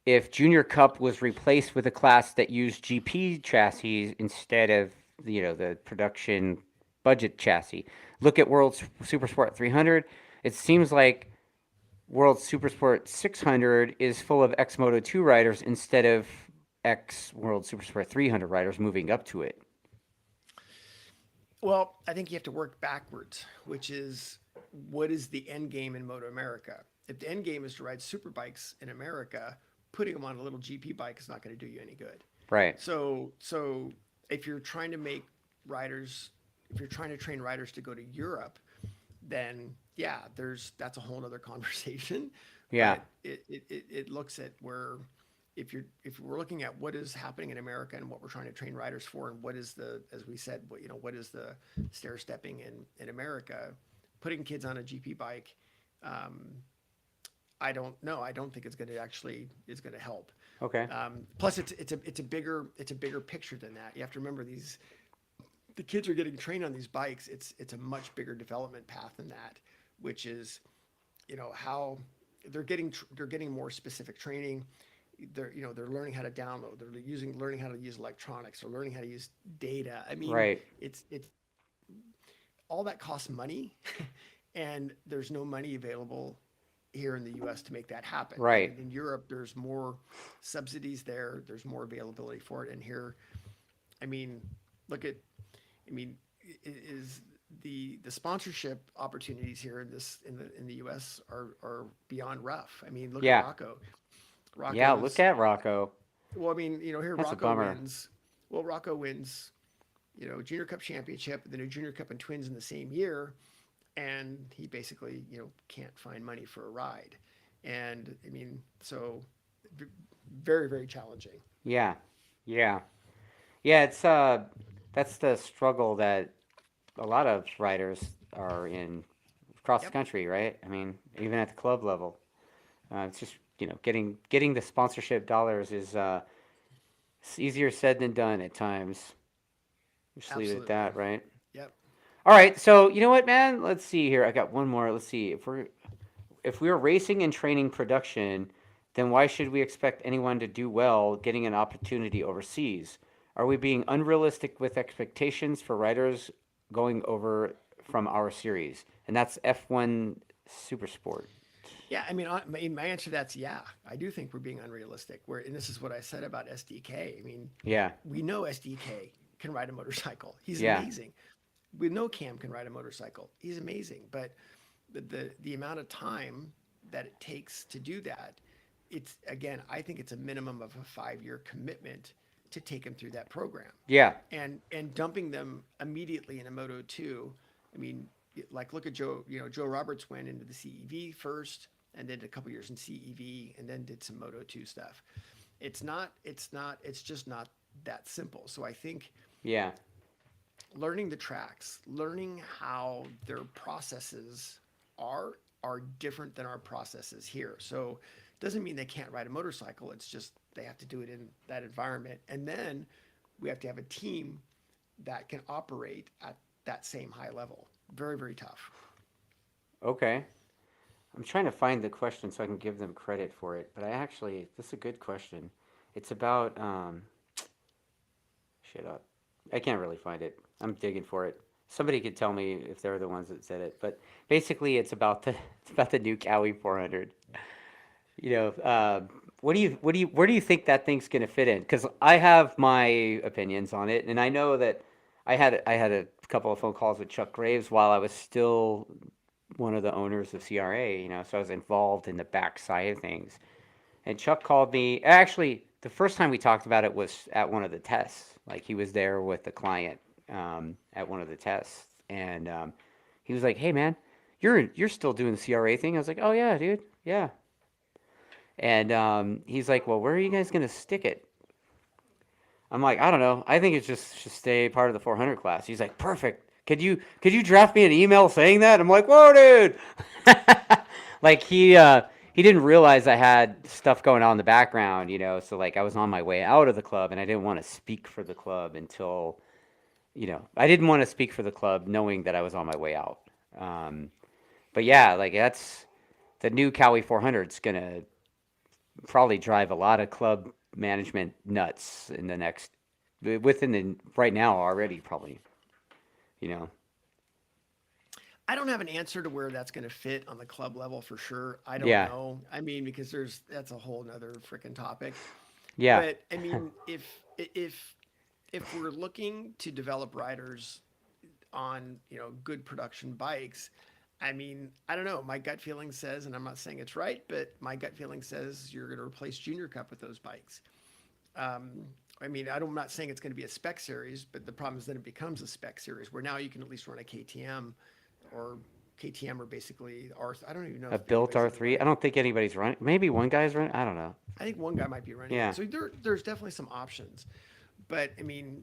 if Junior Cup was replaced with a class that used GP chassis instead of the production budget chassis? Look at World Supersport 300. It seems like World Supersport 600 is full of ex Moto 2 riders instead of ex World Supersport 300 riders moving up to it. Well, I think you have to work backwards, which is what is the end game in MotoAmerica? If the end game is to ride super bikes in America, putting them on a little GP bike is not going to do you any good. Right. So if you're trying to make riders, if you're trying to train riders to go to Europe, then yeah, that's a whole other conversation. Yeah. But it looks at where if we're looking at what is happening in America and what we're trying to train riders for, and what is the, as we said, what is the stair stepping in America, putting kids on a GP bike, I don't know. I don't think it's going to actually is going to help. Okay. Plus, it's a bigger picture than that. You have to remember the kids are getting trained on these bikes. It's a much bigger development path than that, which is, how they're getting more specific training. They're learning how to download. They're learning how to use electronics. They're learning how to use data. I mean, Right. it's all that costs money, and there's no money available here in the U.S. to make that happen. Right. And in Europe, there's more subsidies there. There's more availability for it. And here, I mean, look at, I mean, is the sponsorship opportunities here in the U.S. are beyond rough. I mean, look at Yeah. Rocco. Yeah. Look Rocco's at Rocco. well, I mean, here That's a Rocco bummer. wins. Well, Rocco wins, Junior Cup championship, then a Junior Cup and Twins in the same year, and he basically, can't find money for a ride, and I mean, so very very challenging. Yeah. Yeah. Yeah. That's the struggle that a lot of riders are in across the Yep, country, right? I mean, even at the club level, it's just getting the sponsorship dollars is it's easier said than done at times. Just leave it at absolutely. that, right? Yep. All right. So you know what, man? Let's see here. I got one more. Let's see if we're racing and training production, then why should we expect anyone to do well getting an opportunity overseas? Are we being unrealistic with expectations for riders going over from our series? And that's F1 Supersport. Yeah, I mean, my answer to that's yeah. I do think we're being unrealistic. And this is what I said about SDK. I mean, Yeah. we know SDK can ride a motorcycle. He's Yeah. amazing. We know Cam can ride a motorcycle. He's amazing. But the amount of time that it takes to do that, it's again, I think it's a minimum of a 5-year commitment to take him through that program. Yeah. And dumping them immediately in a Moto 2, I mean, like look at Joe, Joe Roberts went into the CEV first and then did a couple years in CEV and then did some Moto 2 stuff. It's just not that simple. So I think Yeah. learning the tracks, learning how their processes are different than our processes here. So it doesn't mean they can't ride a motorcycle. It's just they have to do it in that environment. And then we have to have a team that can operate at that same high level. Very, very tough. Okay. I'm trying to find the question so I can give them credit for it, but this is a good question. It's about shit up. I can't really find it. I'm digging for it. Somebody could tell me if they're the ones that said it, but basically it's about the new Cowie 400. You know, where do you think that thing's going to fit in? Because I have my opinions on it, and I know that I had a couple of phone calls with Chuck Graves while I was still one of the owners of CRA. You know, so I was involved in the back side of things. And Chuck called me. Actually, the first time we talked about it was at one of the tests. Like he was there with the client at one of the tests, and he was like, "Hey, man, you're still doing the CRA thing?" I was like, "Oh yeah, dude, yeah." And he's like, "Well, where are you guys gonna stick it?" I'm like, "I don't know. I think it just should stay part of the 400 class." He's like, "Perfect. Could you draft me an email saying that?" I'm like, "Whoa, dude!" Like he didn't realize I had stuff going on in the background, you know. So like I was on my way out of the club, and I didn't want to speak for the club until, you know, I didn't want to speak for the club knowing that I was on my way out. Um, but yeah, like that's the new Cowie 400 is gonna probably drive a lot of club management nuts in the next within the right now already probably, you know. I don't have an answer to where that's going to fit on the club level for sure. I don't Yeah. know. I mean, because that's a whole nother freaking topic. Yeah. But I mean, if we're looking to develop riders on, good production bikes, I mean, I don't know. My gut feeling says, and I'm not saying it's right, but my gut feeling says you're going to replace Junior Cup with those bikes. Um, I mean, I'm not saying it's going to be a spec series, but the problem is that it becomes a spec series where now you can at least run a KTM or KTM or basically R. I don't even know A if built anybody's even R3. I running it. don't think anybody's running. Maybe one guy's running. I don't know. I think one guy might be running it. Yeah. So there's definitely some options. But I mean,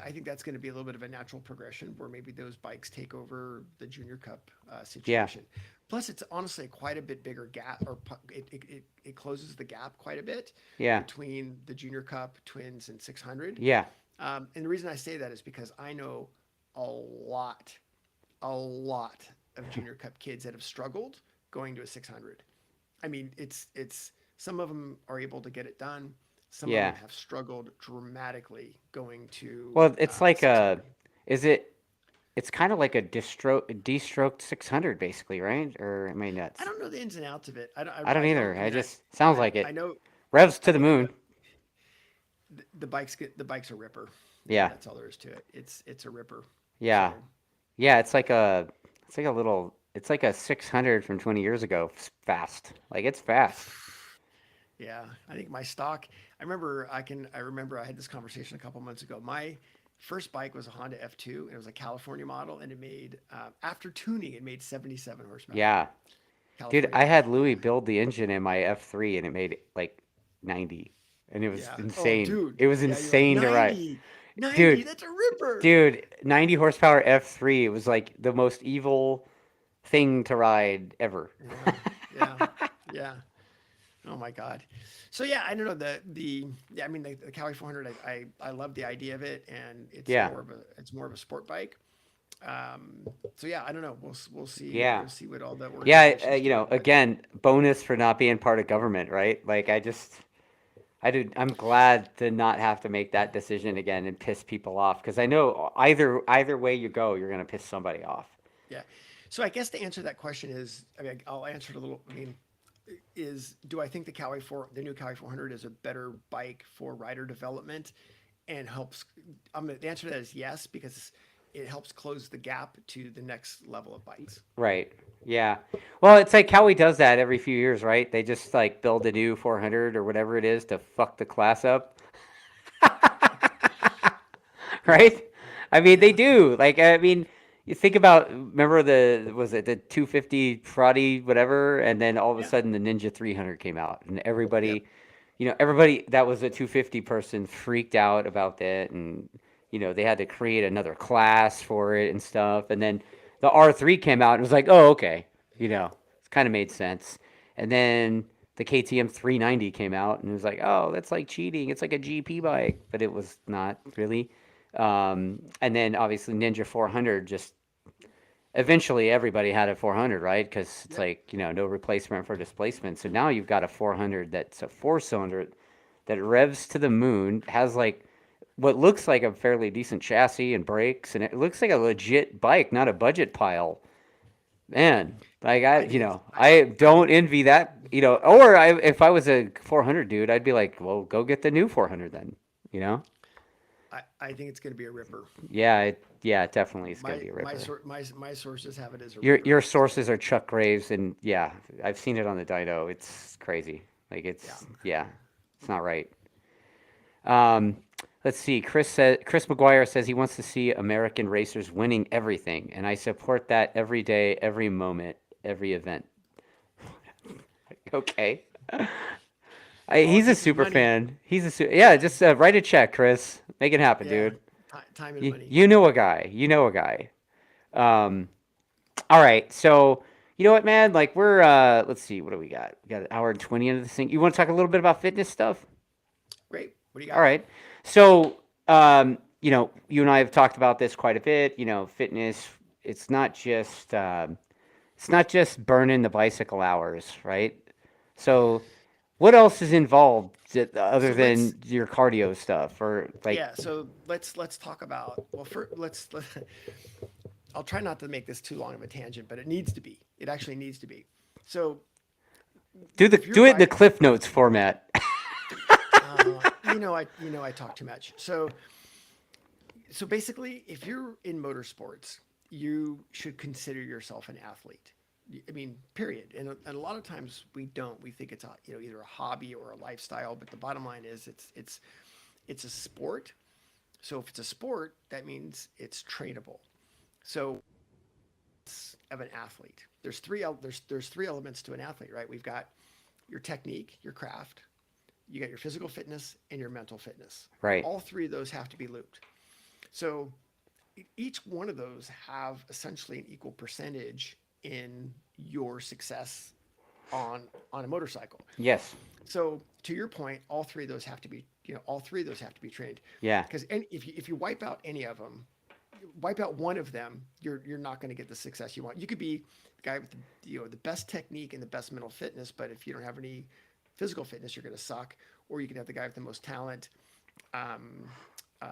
I think that's going to be a little bit of a natural progression where maybe those bikes take over the Junior Cup Yeah. situation. Plus, it's honestly quite a bit bigger gap, or it closes the gap quite a bit Yeah. between the Junior Cup Twins and 600. Yeah. And the reason I say that is because I know a lot, a lot of Junior Cup kids that have struggled going to a 600. I mean, it's some of them are able to get it done. Some of them Yeah. have struggled dramatically going to Well, it's the like a 600. is it it's kind of like a de-stroked 600 basically, right? Or am I I nuts? don't know the ins and outs of it. I don't I don't. either. I I mean, just sounds like I it. know. Revs to I the mean, I know moon. the bike's a ripper. Yeah. That's all there is to it. It's a ripper. Yeah. So Yeah, it's like a little it's like a 600 from 20 years ago fast. Like it's fast. yeah, I think my stock. I remember I had this conversation a couple months ago. My first bike was a Honda F2. It was a California model, and it made after tuning, it made 77 horsepower. Yeah. Dude, California I had bike. Louis build the engine in my F3 and it made like 90. And it was Yeah. Oh, insane. dude. It was Yeah, you're like insane to ride. 90, 90. Dude, That's a ripper. dude, 90 horsepower F3, it was like the most evil thing to ride ever. Yeah. Yeah. Yeah. Oh my God. So yeah, I don't know the yeah, I mean the Cowie 400. I love the idea of it, and Yeah. it's more of a sport bike. So yeah, I don't know. We'll see. Yeah. We'll see what all the Yeah, organizations you know, do. But again, bonus for not being part of government, right? Like I'm glad to not have to make that decision again and piss people off because I know either way you go, you're gonna piss somebody off. yeah. So I guess to answer that question is, I mean, I'll answer it a little. I mean, do I think the new Cowie 400 is a better bike for rider development and helps? The answer to that is yes, because it helps close the gap to the next level of bikes. Right. Yeah. Well, it's like Cowie does that every few years, right? They just like build a new 400 or whatever it is to fuck the class up. Yeah, Right? I mean, they yeah, do. Like, I mean, you think about, remember was it the 250 Friday, whatever, and then all of a yeah, sudden the Ninja 300 came out, and yep, everybody that was a 250 person freaked out about that, and they had to create another class for it and stuff, and then the R3 came out, and it was like, oh, okay, it kind of made sense, and then the KTM 390 came out, and it was like, oh, that's like cheating. It's like a GP bike, but it was not really. And then obviously Ninja 400 just eventually everybody had a 400, right? Because it's yep. like, no replacement for displacement. So now you've got a 400 that's a four cylinder that revs to the moon, has like what looks like a fairly decent chassis and brakes, and it looks like a legit bike, not a budget pile. Man, like I think it's I I don't think envy that, or if I was a 400 dude, I'd be like, well, go get the new 400 then, you know? I think it's going to be a ripper. Yeah, it definitely is gonna My be a my ripper. sor- my my sources have it as a Your ripper. So sources are Chuck Graves, and yeah, I've seen it on the dyno. It's crazy. Like yeah, yeah, it's not right. Um, let's see. Chris McGuire says he wants to see American racers winning everything, and I support that every day, every moment, every event. Okay. all it He's a takes is super money. fan. Yeah. Just write a check, Chris. Make it happen, Yeah, dude. time and You money. you know a guy. You know a guy. Um, all right. So you know what, man? Like we're let's see. What do we got? We got an hour and 20 into this thing. You want to talk a little bit about fitness stuff? Great. What do you All got? right. So, you and I have talked about this quite a bit. Fitness, it's not just burning the bicycle hours, right? So, what else is involved other So let's than your cardio stuff or like, yeah. So let's talk about well. I'll try not to make this too long of a tangent, but it needs to be. It actually needs to be. So if you're do it in the right, Cliff Notes format. I talk too much. So basically, if you're in motorsports, you should consider yourself an athlete. I mean, period. And a lot of times we don't. We think it's either a hobby or a lifestyle. But the bottom line is it's a sport. So if it's a sport, that means it's trainable. So of an athlete, there's three elements to an athlete, right? We've got your technique, your craft, you got your physical fitness, and your mental fitness. Right. All three of those have to be looped. So each one of those have essentially an equal percentage in your success on a motorcycle. Yes. So to your point, all three of those have to be trained. Yeah. Because if you wipe out any of them, wipe out one of them, you're not going to get the success you want. You could be the guy with the best technique and the best mental fitness, but if you don't have any physical fitness, you're going to suck. Or you can have the guy with the um,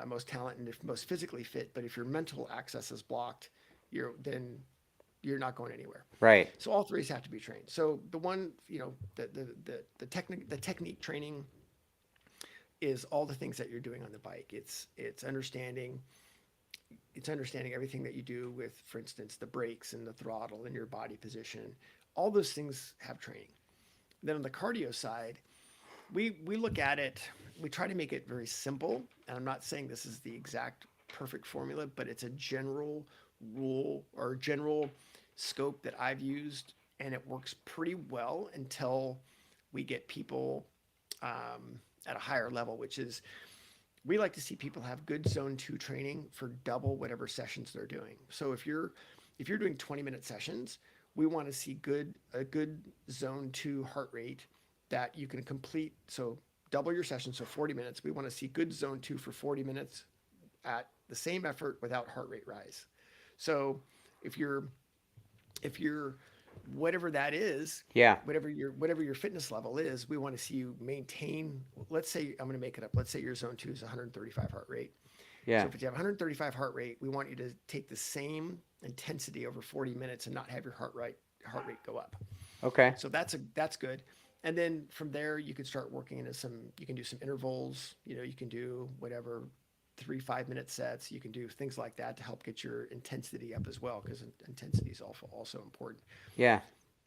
most talent and most physically fit, but if your mental access is blocked, then you're not going anywhere. Right. So all threes have to be trained. So the one, the technique training is all the things that you're doing on the bike. It's understanding everything that you do with, for instance, the brakes and the throttle and your body position. All those things have training. Then on the cardio side, we look at it, we try to make it very simple. And I'm not saying this is the exact perfect formula, but it's a general rule or general scope that I've used, and it works pretty well until we get people at a higher level, which is we like to see people have good zone 2 training for double whatever sessions they're doing. So if you're doing 20-minute sessions, we want to see a good zone 2 heart rate that you can complete. So double your session, so 40 minutes. We want to see good zone 2 for 40 minutes at the same effort without heart rate rise. So if you're whatever that is, Yeah. whatever your fitness level is, we want to see you maintain. Let's say I'm going to make it up. Let's say your zone 2 is 135 heart rate. So Yeah. if you have 135 heart rate, we want you to take the same intensity over 40 minutes and not have your heart rate go up. Okay. So that's good. And then from there, you can start working into you can do some intervals. You can do whatever 3 5-minute sets. You can do things like that to help get your intensity up as well, because intensity is also important. Yeah.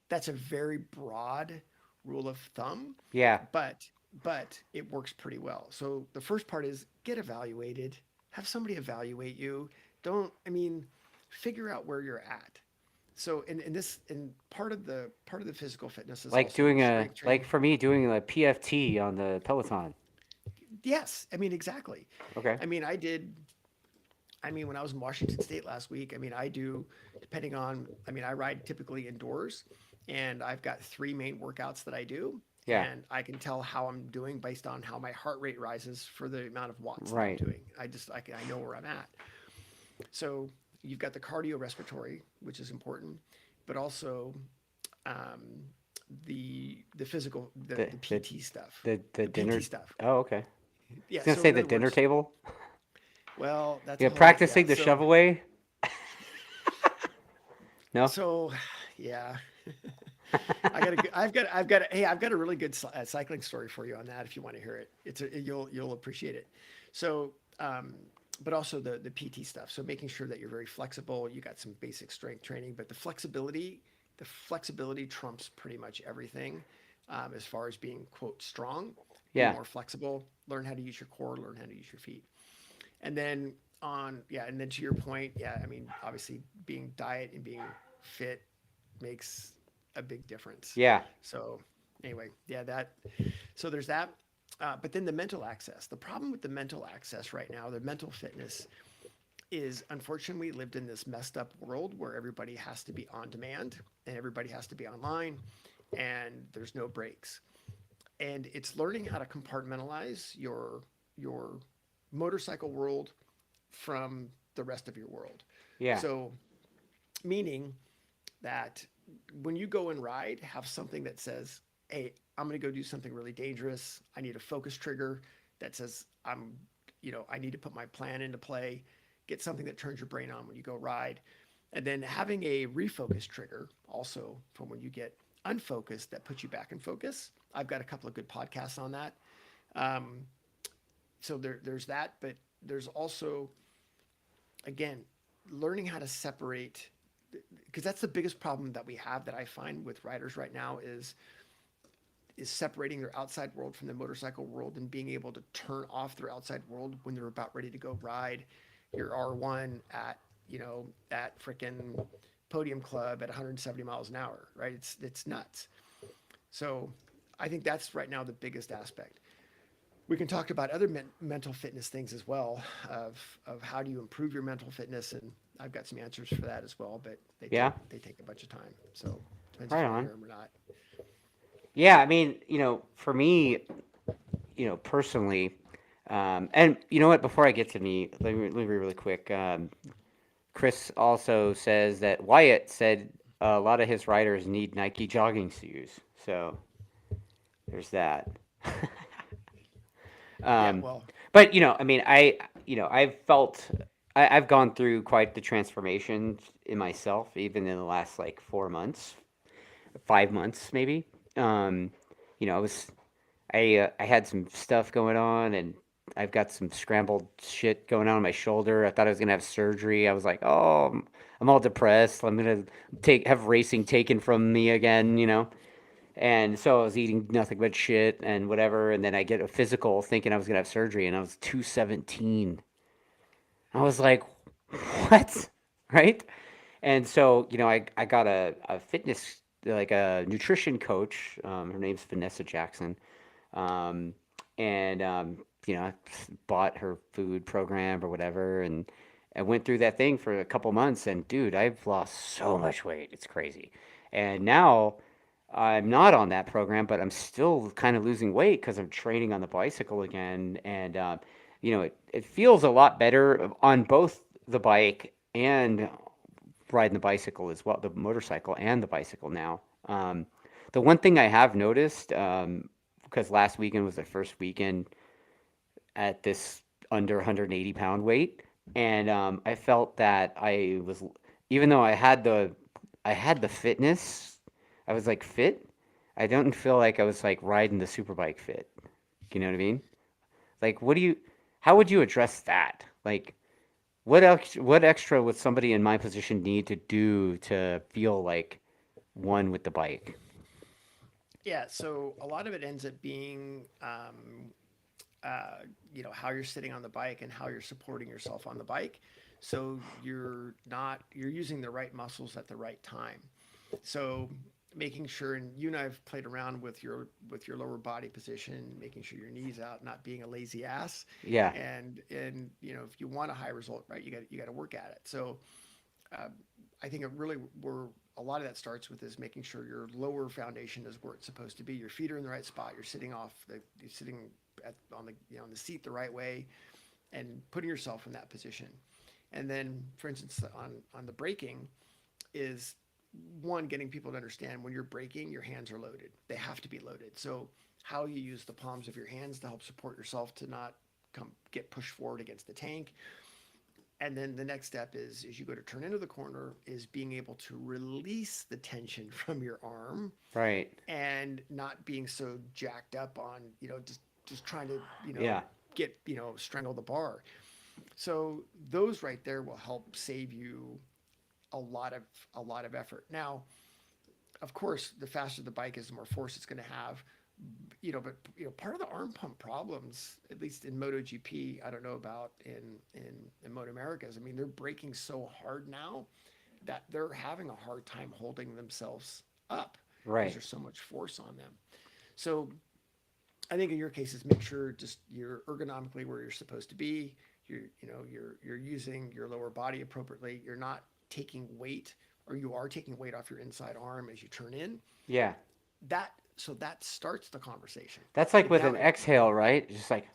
That's a very broad rule of thumb, Yeah. but it works pretty well. So the first part is get evaluated. Have somebody evaluate you. Don't I mean, figure out where you're at. So and part of the physical fitness is Like also doing strength training. for me doing a PFT on the Peloton. Yes, I mean exactly. Okay. I mean I did. I mean when I was in Washington State last week, I mean I do depending on. I mean I ride typically indoors, and I've got three main workouts that I do, Yeah. and I can tell how I'm doing based on how my heart rate rises for the amount of watts that I'm Right. doing. I know where I'm at. So you've got the cardiorespiratory, which is important, but also the physical, The the PT stuff, the the PT dinner. stuff. Oh, okay. Yeah. gonna So say in the other dinner words, table. well, that's a Yeah, whole, yeah. practicing the shove away. No. So, yeah. I've got a really good cycling story for you on that if you want to hear it. You'll appreciate it. So, but also the PT stuff. So making sure that you're very flexible. You got some basic strength training, but the flexibility trumps pretty much everything as far as being quote strong. Be Yeah. more flexible. Learn how to use your core. Learn how to use your feet. And then and then to your point, yeah, I mean, obviously being diet and being fit makes a big difference. Yeah. So anyway, yeah, so there's that. But then the mental access. The problem with the mental access right now, the mental fitness is unfortunately we lived in this messed up world where everybody has to be on demand and everybody has to be online and there's no breaks. And it's learning how to compartmentalize your motorcycle world from the rest of your world. Yeah. So meaning that when you go and ride, have something that says, "Hey, I'm going to go do something really dangerous. I need a focus trigger that says I need to put my plan into play. Get something that turns your brain on when you go ride." And then having a refocus trigger also from when you get unfocused that puts you back in focus. I've got a couple of good podcasts on that. Um, so there's that, but there's also, again, learning how to separate, because that's the biggest problem that we have that I find with riders right now is separating their outside world from the motorcycle world and being able to turn off their outside world when they're about ready to go ride your R1 at frickin' Podium Club at 170 miles an hour, right? It's nuts. So I think that's right now the biggest aspect. We can talk about other mental fitness things as well of how do you improve your mental fitness, and I've got some answers for that as well, but Yeah. they take a bunch of time. So depends if Right you want to on. hear them or not. Yeah. I mean, for me, personally, and you know what? Before I get to me, let me read really quick. Chris also says that Wyatt said a lot of his riders need Nike jogging shoes. So there's that. Yeah, um, well, but I mean, I've felt I've gone through quite the transformation in myself, even in the last like 4 months, 5 months maybe. Um, I was I had some stuff going on, and I've got some scrambled shit going on my shoulder. I thought I was gonna have surgery. I was like, oh, I'm all depressed. I'm gonna have racing taken from me again. And so I was eating nothing but shit and whatever. And then I get a physical thinking I was gonna have surgery, and I was 217. I was like, what? Right? And so, I got a fitness, like a nutrition coach. Her name's Vanessa Jackson. Um, and, I bought her food program or whatever. And I went through that thing for a couple months. And dude, I've lost so much weight. It's crazy. And now I'm not on that program, but I'm still kind of losing weight because I'm training on the bicycle again. And, it feels a lot better on both the bike and riding the bicycle as well, the motorcycle and the bicycle now. The one thing I have noticed, because last weekend was the first weekend at this under 180-pound weight, and I felt that even though I had the fitness, I was like fit. I don't feel like I was like riding the Superbike fit. You know what I mean? Like, how would you address that? Like, what extra would somebody in my position need to do to feel like one with the bike? yeah. So a lot of it ends up being, how you're sitting on the bike and how you're supporting yourself on the bike. So you're using the right muscles at the right time. So making sure, and you and I have played around with your lower body position, making sure your knees out, not being a lazy ass, Yeah. and if you want a high result, right, you got to work at it. So uh, I think it really where a lot of that starts with is making sure your lower foundation is where it's supposed to be. Your feet are in the right spot. You're sitting on the seat the right way, and putting yourself in that position. And then, for instance, on the braking, is one getting people to understand when you're braking, your hands are loaded. They have to be loaded. So how you use the palms of your hands to help support yourself to not get pushed forward against the tank. And then the next step is, as you go to turn into the corner, is being able to release the tension from your arm Right. and not being so jacked up on, just trying to, Yeah. get, strangle the bar. So those right there will help save you a lot of effort. Now, of course, the faster the bike is, the more force it's going to have. But part of the arm pump problems, at least in MotoGP, I don't know about in MotoAmerica's. I mean, they're braking so hard now that they're having a hard time holding themselves up because Right. there's so much force on them. So I think in your case is make sure just you're ergonomically where you're supposed to be. You're using your lower body appropriately. You're not taking weight, or you are taking weight off your inside arm as you turn in. Yeah. That starts the conversation. That's like with Now, an exhale, right? Just like,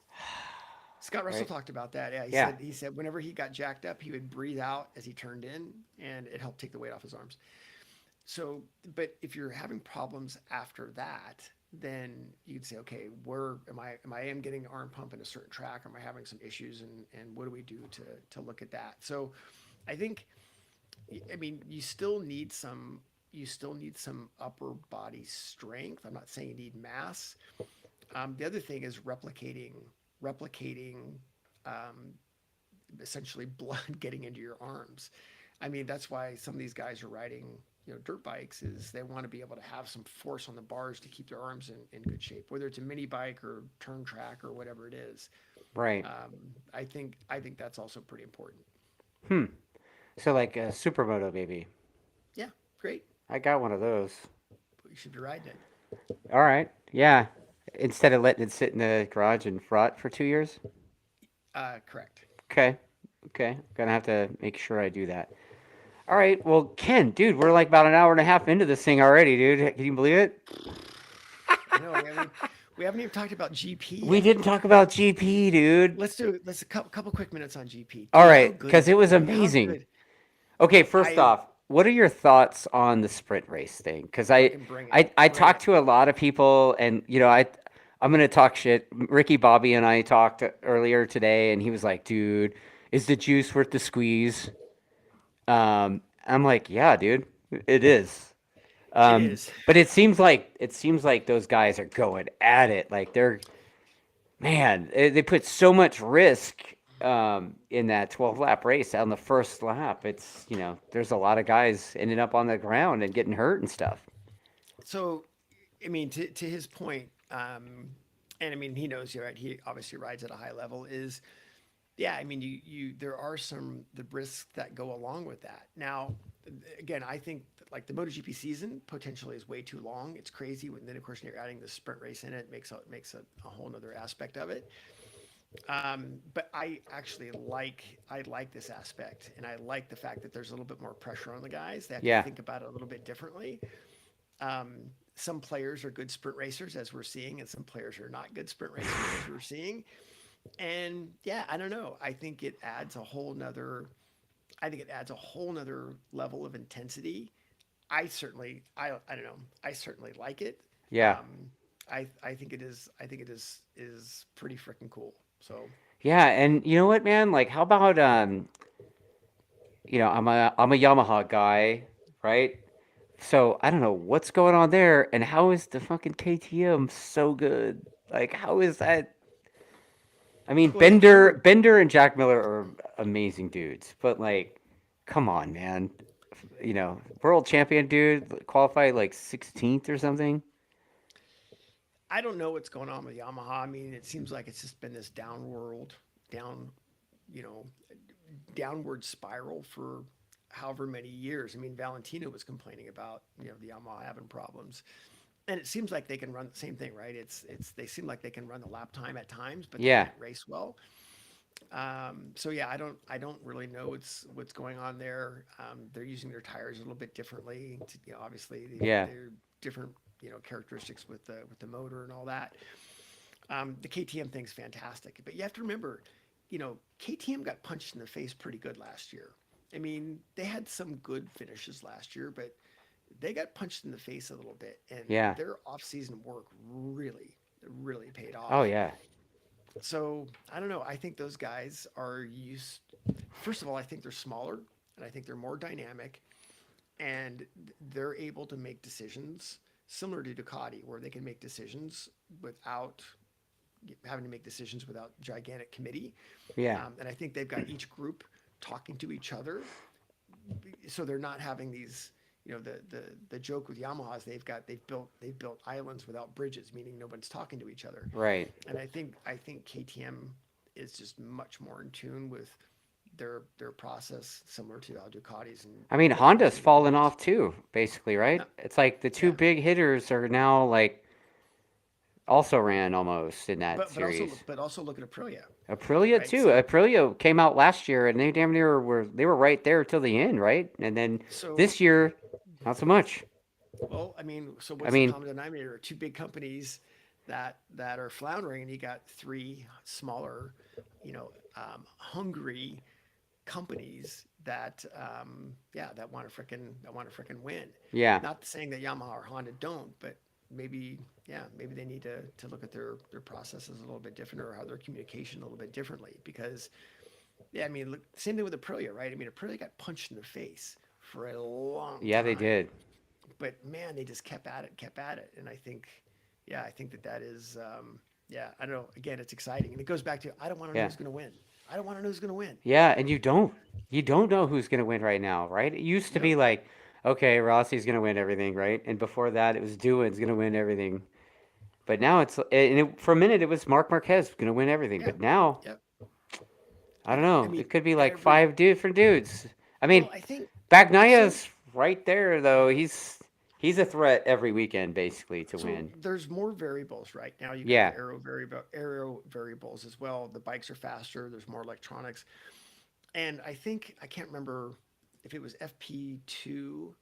Scott Russell right? talked about that. Yeah, Yeah. he said whenever he got jacked up, he would breathe out as he turned in, and it helped take the weight off his arms. So, but if you're having problems after that, then you can say, okay, where am I getting arm pump in a certain track? Am I having some issues, and what do we do to look at that? So, I think, I mean, you still need some upper body strength. I'm not saying you need mass. The other thing is replicating um, essentially blood getting into your arms. I mean, that's why some of these guys are riding, dirt bikes, is they want to be able to have some force on the bars to keep their arms in good shape, whether it's a mini bike or turn track or whatever it is. Right. I think that's also pretty important. Hmm. So like a supermoto, maybe. Yeah, great. I got one of those. You should be riding it. All right. Yeah. Instead of letting it sit in the garage and rot for 2 years. Correct. Okay. Okay. Gonna have to make sure I do that. All right. Well, Ken, dude, we're like about an hour and a half into this thing already, dude. Can you believe it? I know we haven't even talked about GP We yet. didn't talk about GP, dude. Let's a couple quick minutes on GP. All Dude, how right, good because is it it? was How amazing. good? Okay, first I off, what are your thoughts on the sprint race thing? Because I, fucking bring it. I, I Bring talked it. to a lot of people, and I'm gonna talk shit. Ricky Bobby and I talked earlier today, and he was like, "Dude, is the juice worth the squeeze?" I'm like, "Yeah, dude, it is." It is. But it seems like those guys are going at it. Like man, they put so much risk in that 12 lap race on the first lap. There's a lot of guys ending up on the ground and getting hurt and stuff. So, I mean, to his point, and I mean, he knows you, right? He obviously rides at a high level. Yeah, I mean, there are some the risks that go along with that. Now, again, I think like the MotoGP season potentially is way too long. It's crazy. When then of course you're adding the sprint race in it, makes a whole nother aspect of it. But I like this aspect, and I like the fact that there's a little bit more pressure on the guys. They have to Yeah, think about it a little bit differently. Some players are good sprint racers, as we're seeing, and some players are not good sprint racers, as we're seeing. And yeah, I don't know. I think it adds a whole nother level of intensity. I don't know. I certainly like it. yeah, I think it is pretty freaking cool. So yeah. And you know what, man? Like, how about I'm a Yamaha guy, right? So I don't know what's going on there, and how is the fucking KTM so good? Like, how is that? I mean, well, if you Bender, remember, Bender and Jack Miller are amazing dudes, but like, come on, man. World champion dude qualified like 16th or something. I don't know what's going on with Yamaha. I mean, it seems like it's just been this down, you know, downward spiral for however many years. I mean, Valentino was complaining about the Yamaha having problems, and it seems like they can run the same thing, right? They seem like they can run the lap time at times, but they Yeah, can't race well. So yeah, I don't really know what's going on there. They're using their tires a little bit differently. Obviously yeah, they're different characteristics with the motor and all that. The KTM thing's fantastic, but you have to remember, KTM got punched in the face pretty good last year. I mean, they had some good finishes last year, but they got punched in the face a little bit, and yeah, their off-season work really, really paid Oh off. yeah. So I don't know. I think those guys are used. First of all, I think they're smaller, and I think they're more dynamic, and they're able to make decisions similar to Ducati, where they can make decisions without having to make decisions without gigantic committee. Yeah. And I think they've got each group talking to each other, so they're not having these. The joke with Yamaha is they've built islands without bridges, meaning no one's talking to each other. Right. And I think KTM is just much more in tune with their process, similar to how Ducati's and I mean, Yamaha's Honda's and fallen Yamaha's. off too, basically, Yeah, right? It's like the two yeah. big hitters are now like also ran almost in that But also series. but also look at Aprilia, Aprilia right? too. So Aprilia came out last year and they damn near were right there till the end, right? And then so this year, not so much. well, I mean, so I what's the mean, common denominator? Two big companies that are floundering, and you got three smaller, hungry companies that yeah, that want to frickin' win. yeah, Not saying that Yamaha or Honda don't, but maybe yeah, maybe they need to look at their processes a little bit different, or how their communication a little bit differently, because yeah, I mean, look, same thing with Aprilia, right? I mean, Aprilia got punched in the face for a long yeah, they time, did. but man, they just kept at it, and I think, yeah, I think that is, yeah, I don't know. Again, it's exciting, and it goes back to I don't want to know Yeah, who's going to win. I don't want to know who's going to win. yeah, and you don't know who's gonna win right now, right? It used to be Nope. like, okay, Rossi's gonna win everything, right? And before that, it was Doohan's gonna win everything. But now for a minute it was Mark Marquez gonna win everything. Yeah. But now Yep. I don't I know. mean, It could be like every five different dudes. I mean, well, I think so. Bagnaya's right there though. He's a threat every weekend basically to So win. there's more variables right now. You got Yeah. the aero variables as well. The bikes are faster. There's more electronics, and I think I can't remember if it was FP2.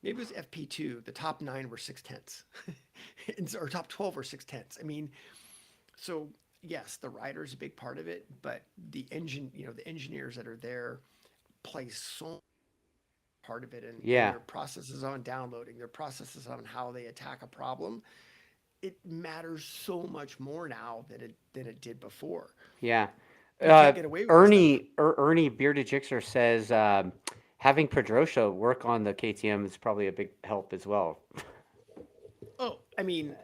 Maybe it was FP2. The top nine were 6/10, or top 12 were 6/10. I mean, so yes, the rider's a big part of it, but the engineers that are there play so part of it, and Yeah. their processes on downloading, their processes on how they attack a problem. It matters so much more now than it did before. Yeah. You can't get away with this stuff. Ernie Bearded Jixer says having Pedrosa work on the KTM is probably a big help as well. Oh, I mean,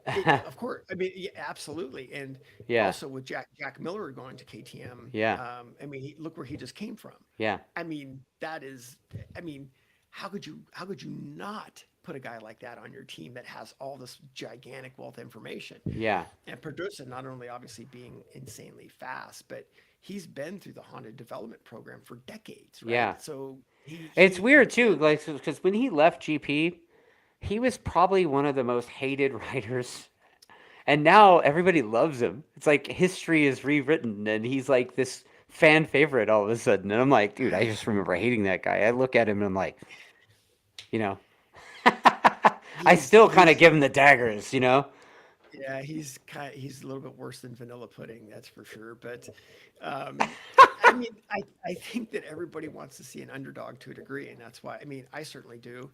of course. I mean, yeah, absolutely. And Yeah. also with Jack Miller going to KTM, Yeah. I mean, look where he just came from. Yeah. I mean, that is, I mean, how could you not put a guy like that on your team that has all this gigantic wealth of information? Yeah. And Pedrosa not only obviously being insanely fast, but he's been through the Honda development program for decades, right? Yeah. So he It's he weird too, again, like because when he left GP, he was probably one of the most hated riders. And now everybody loves him. It's like history is rewritten and he's like this fan favorite all of a sudden. And I'm like, dude, I just remember hating that guy. I look at him and I'm like, you know, I he's still kind of he's give him the daggers, you know? yeah, he's a little bit worse than vanilla pudding, that's for sure. But I mean, I think that everybody wants to see an underdog to a degree, and that's why. I mean, I certainly do.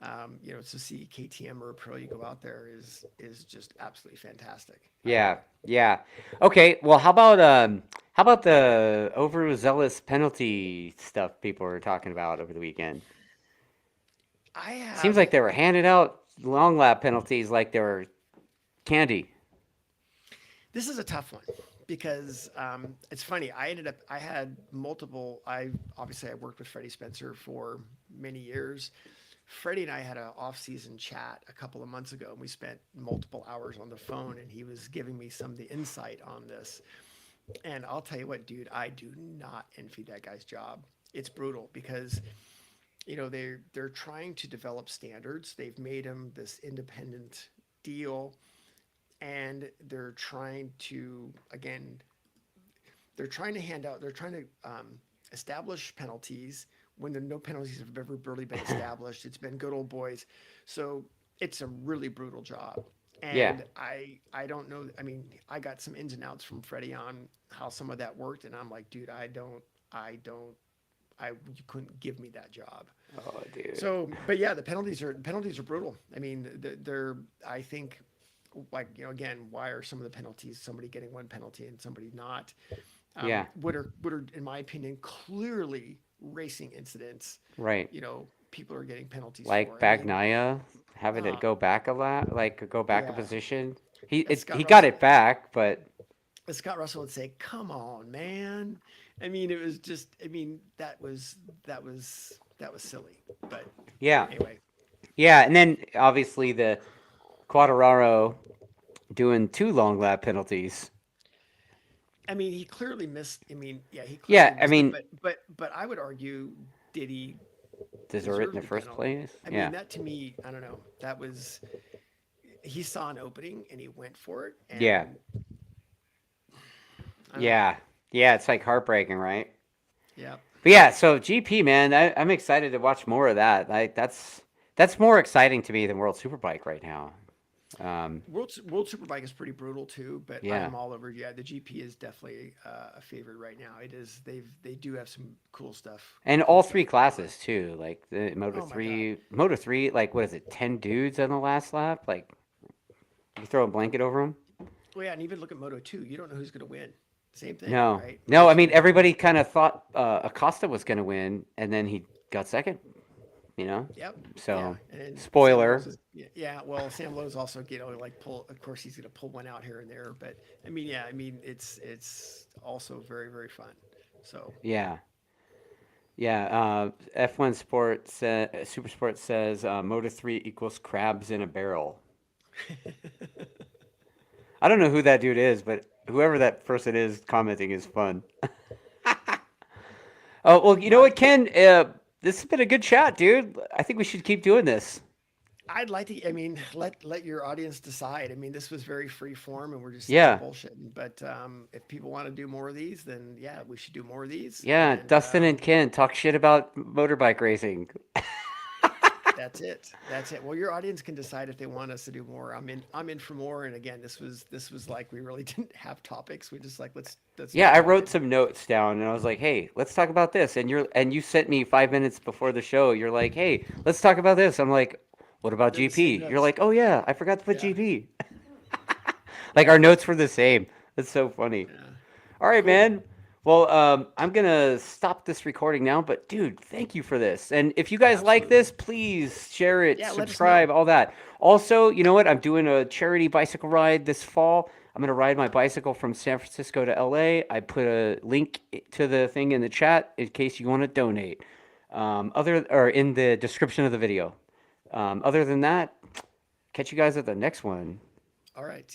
To see KTM or Aprilia go out there is just absolutely fantastic. Yeah, yeah. Okay, well, how about the overzealous penalty stuff people were talking about over the weekend? I Seems have like they were handing out long lap penalties like they were candy. This is a tough one because it's funny. I had multiple. I worked with Freddie Spencer for many years. Freddie and I had an off-season chat a couple of months ago, and we spent multiple hours on the phone, and he was giving me some of the insight on this. And I'll tell you what, dude, I do not envy that guy's job. It's brutal because they're trying to develop standards. They've made him this independent deal, and they're trying to establish penalties when no penalties have ever really been established. It's been good old boys. So it's a really brutal job. Yeah, And I don't know. I mean, I got some ins and outs from Freddie on how some of that worked, and I'm like, dude, you couldn't give me that job. oh, dude. So, but yeah, the penalties are brutal. I mean, they're I think like, again, why are some of the penalties, somebody getting one penalty and somebody not? Yeah. What are, in my opinion, clearly racing incidents, Right. people are getting penalties Like for. I mean, Bagnaia having it uh, go back a lot, like go back a yeah. position. And Scott He got Russell, it back, but Scott Russell would say, "Come on, man." I mean, it was just. I mean, that was silly. But yeah. anyway, Yeah, and then obviously the Quadraro doing 2 long lap penalties. I mean, he clearly missed. I mean, yeah, he clearly Yeah, I missed it. mean, But I would argue, did he deserve it in deserve the the first penalty? place. I mean, Yeah. that to me, I don't know. That was he saw an opening and he went for it, Yeah. and I don't know. Yeah. Yeah, it's like heartbreaking, right? Yeah. But yeah, so GP, man, I'm excited to watch more of that. Like that's more exciting to me than World Superbike right now. World Superbike is pretty brutal too, but I Yeah. am all over. Yeah, the GP is definitely a favorite right now. It is. They do have some cool stuff. And Cool all stuff 3 going on. classes too. Like the Oh my God. Moto 3, like what is it? 10 dudes on the last lap? Like you throw a blanket over them? Well, yeah, and even look at Moto 2. You don't know who's going to win. Same thing, No. right? No, I Which mean which one? everybody kind of thought Acosta was going to win and then he got second, you know? Yep. Yeah, So, and then Sam Lowe's spoiler. is yeah, yeah. Well, Sam Lowe's also like pull. Of course, he's going to pull one out here and there, but I mean, yeah, I mean, it's also very very fun. So Yeah. Yeah, F1 Super Sport says Moto 3 equals crabs in a barrel. I don't know who that dude is, but whoever that person is commenting is fun. Oh, well, you know well, what, Ken? This has been a good chat, dude. I think we should keep doing this. I'd like to. I mean, let your audience decide. I mean, this was very free form, and we're just sitting here Yeah. bullshitting. But if people want to do more of these, then yeah, we should do more of these. Yeah, And Dustin and Ken talk shit about motorbike racing. that's it. That's it. Well, your audience can decide if they want us to do more. I'm in for more. And again, this was like we really didn't have topics. We just like let's Yeah, get I wrote talking. some notes down and I was like, "Hey, let's talk about this." And you sent me 5 minutes before the show. You're like, "Hey, let's talk about this." I'm like, "What about They're the same GP?" You're notes. like, "Oh yeah, I forgot to put Yeah. GP." Like Yeah. our notes were the same. That's so funny. Yeah. All right, Cool. man. Well, I'm gonna stop this recording now. But dude, thank you for this. And if you guys like Absolutely. this, please share it, Yeah. Let us know. subscribe, all that. Also, you know what? I'm doing a charity bicycle ride this fall. I'm gonna ride my bicycle from San Francisco to LA. I put a link to the thing in the chat in case you want to donate. Other or in the description of the video. Other than that, catch you guys at the next one. All right.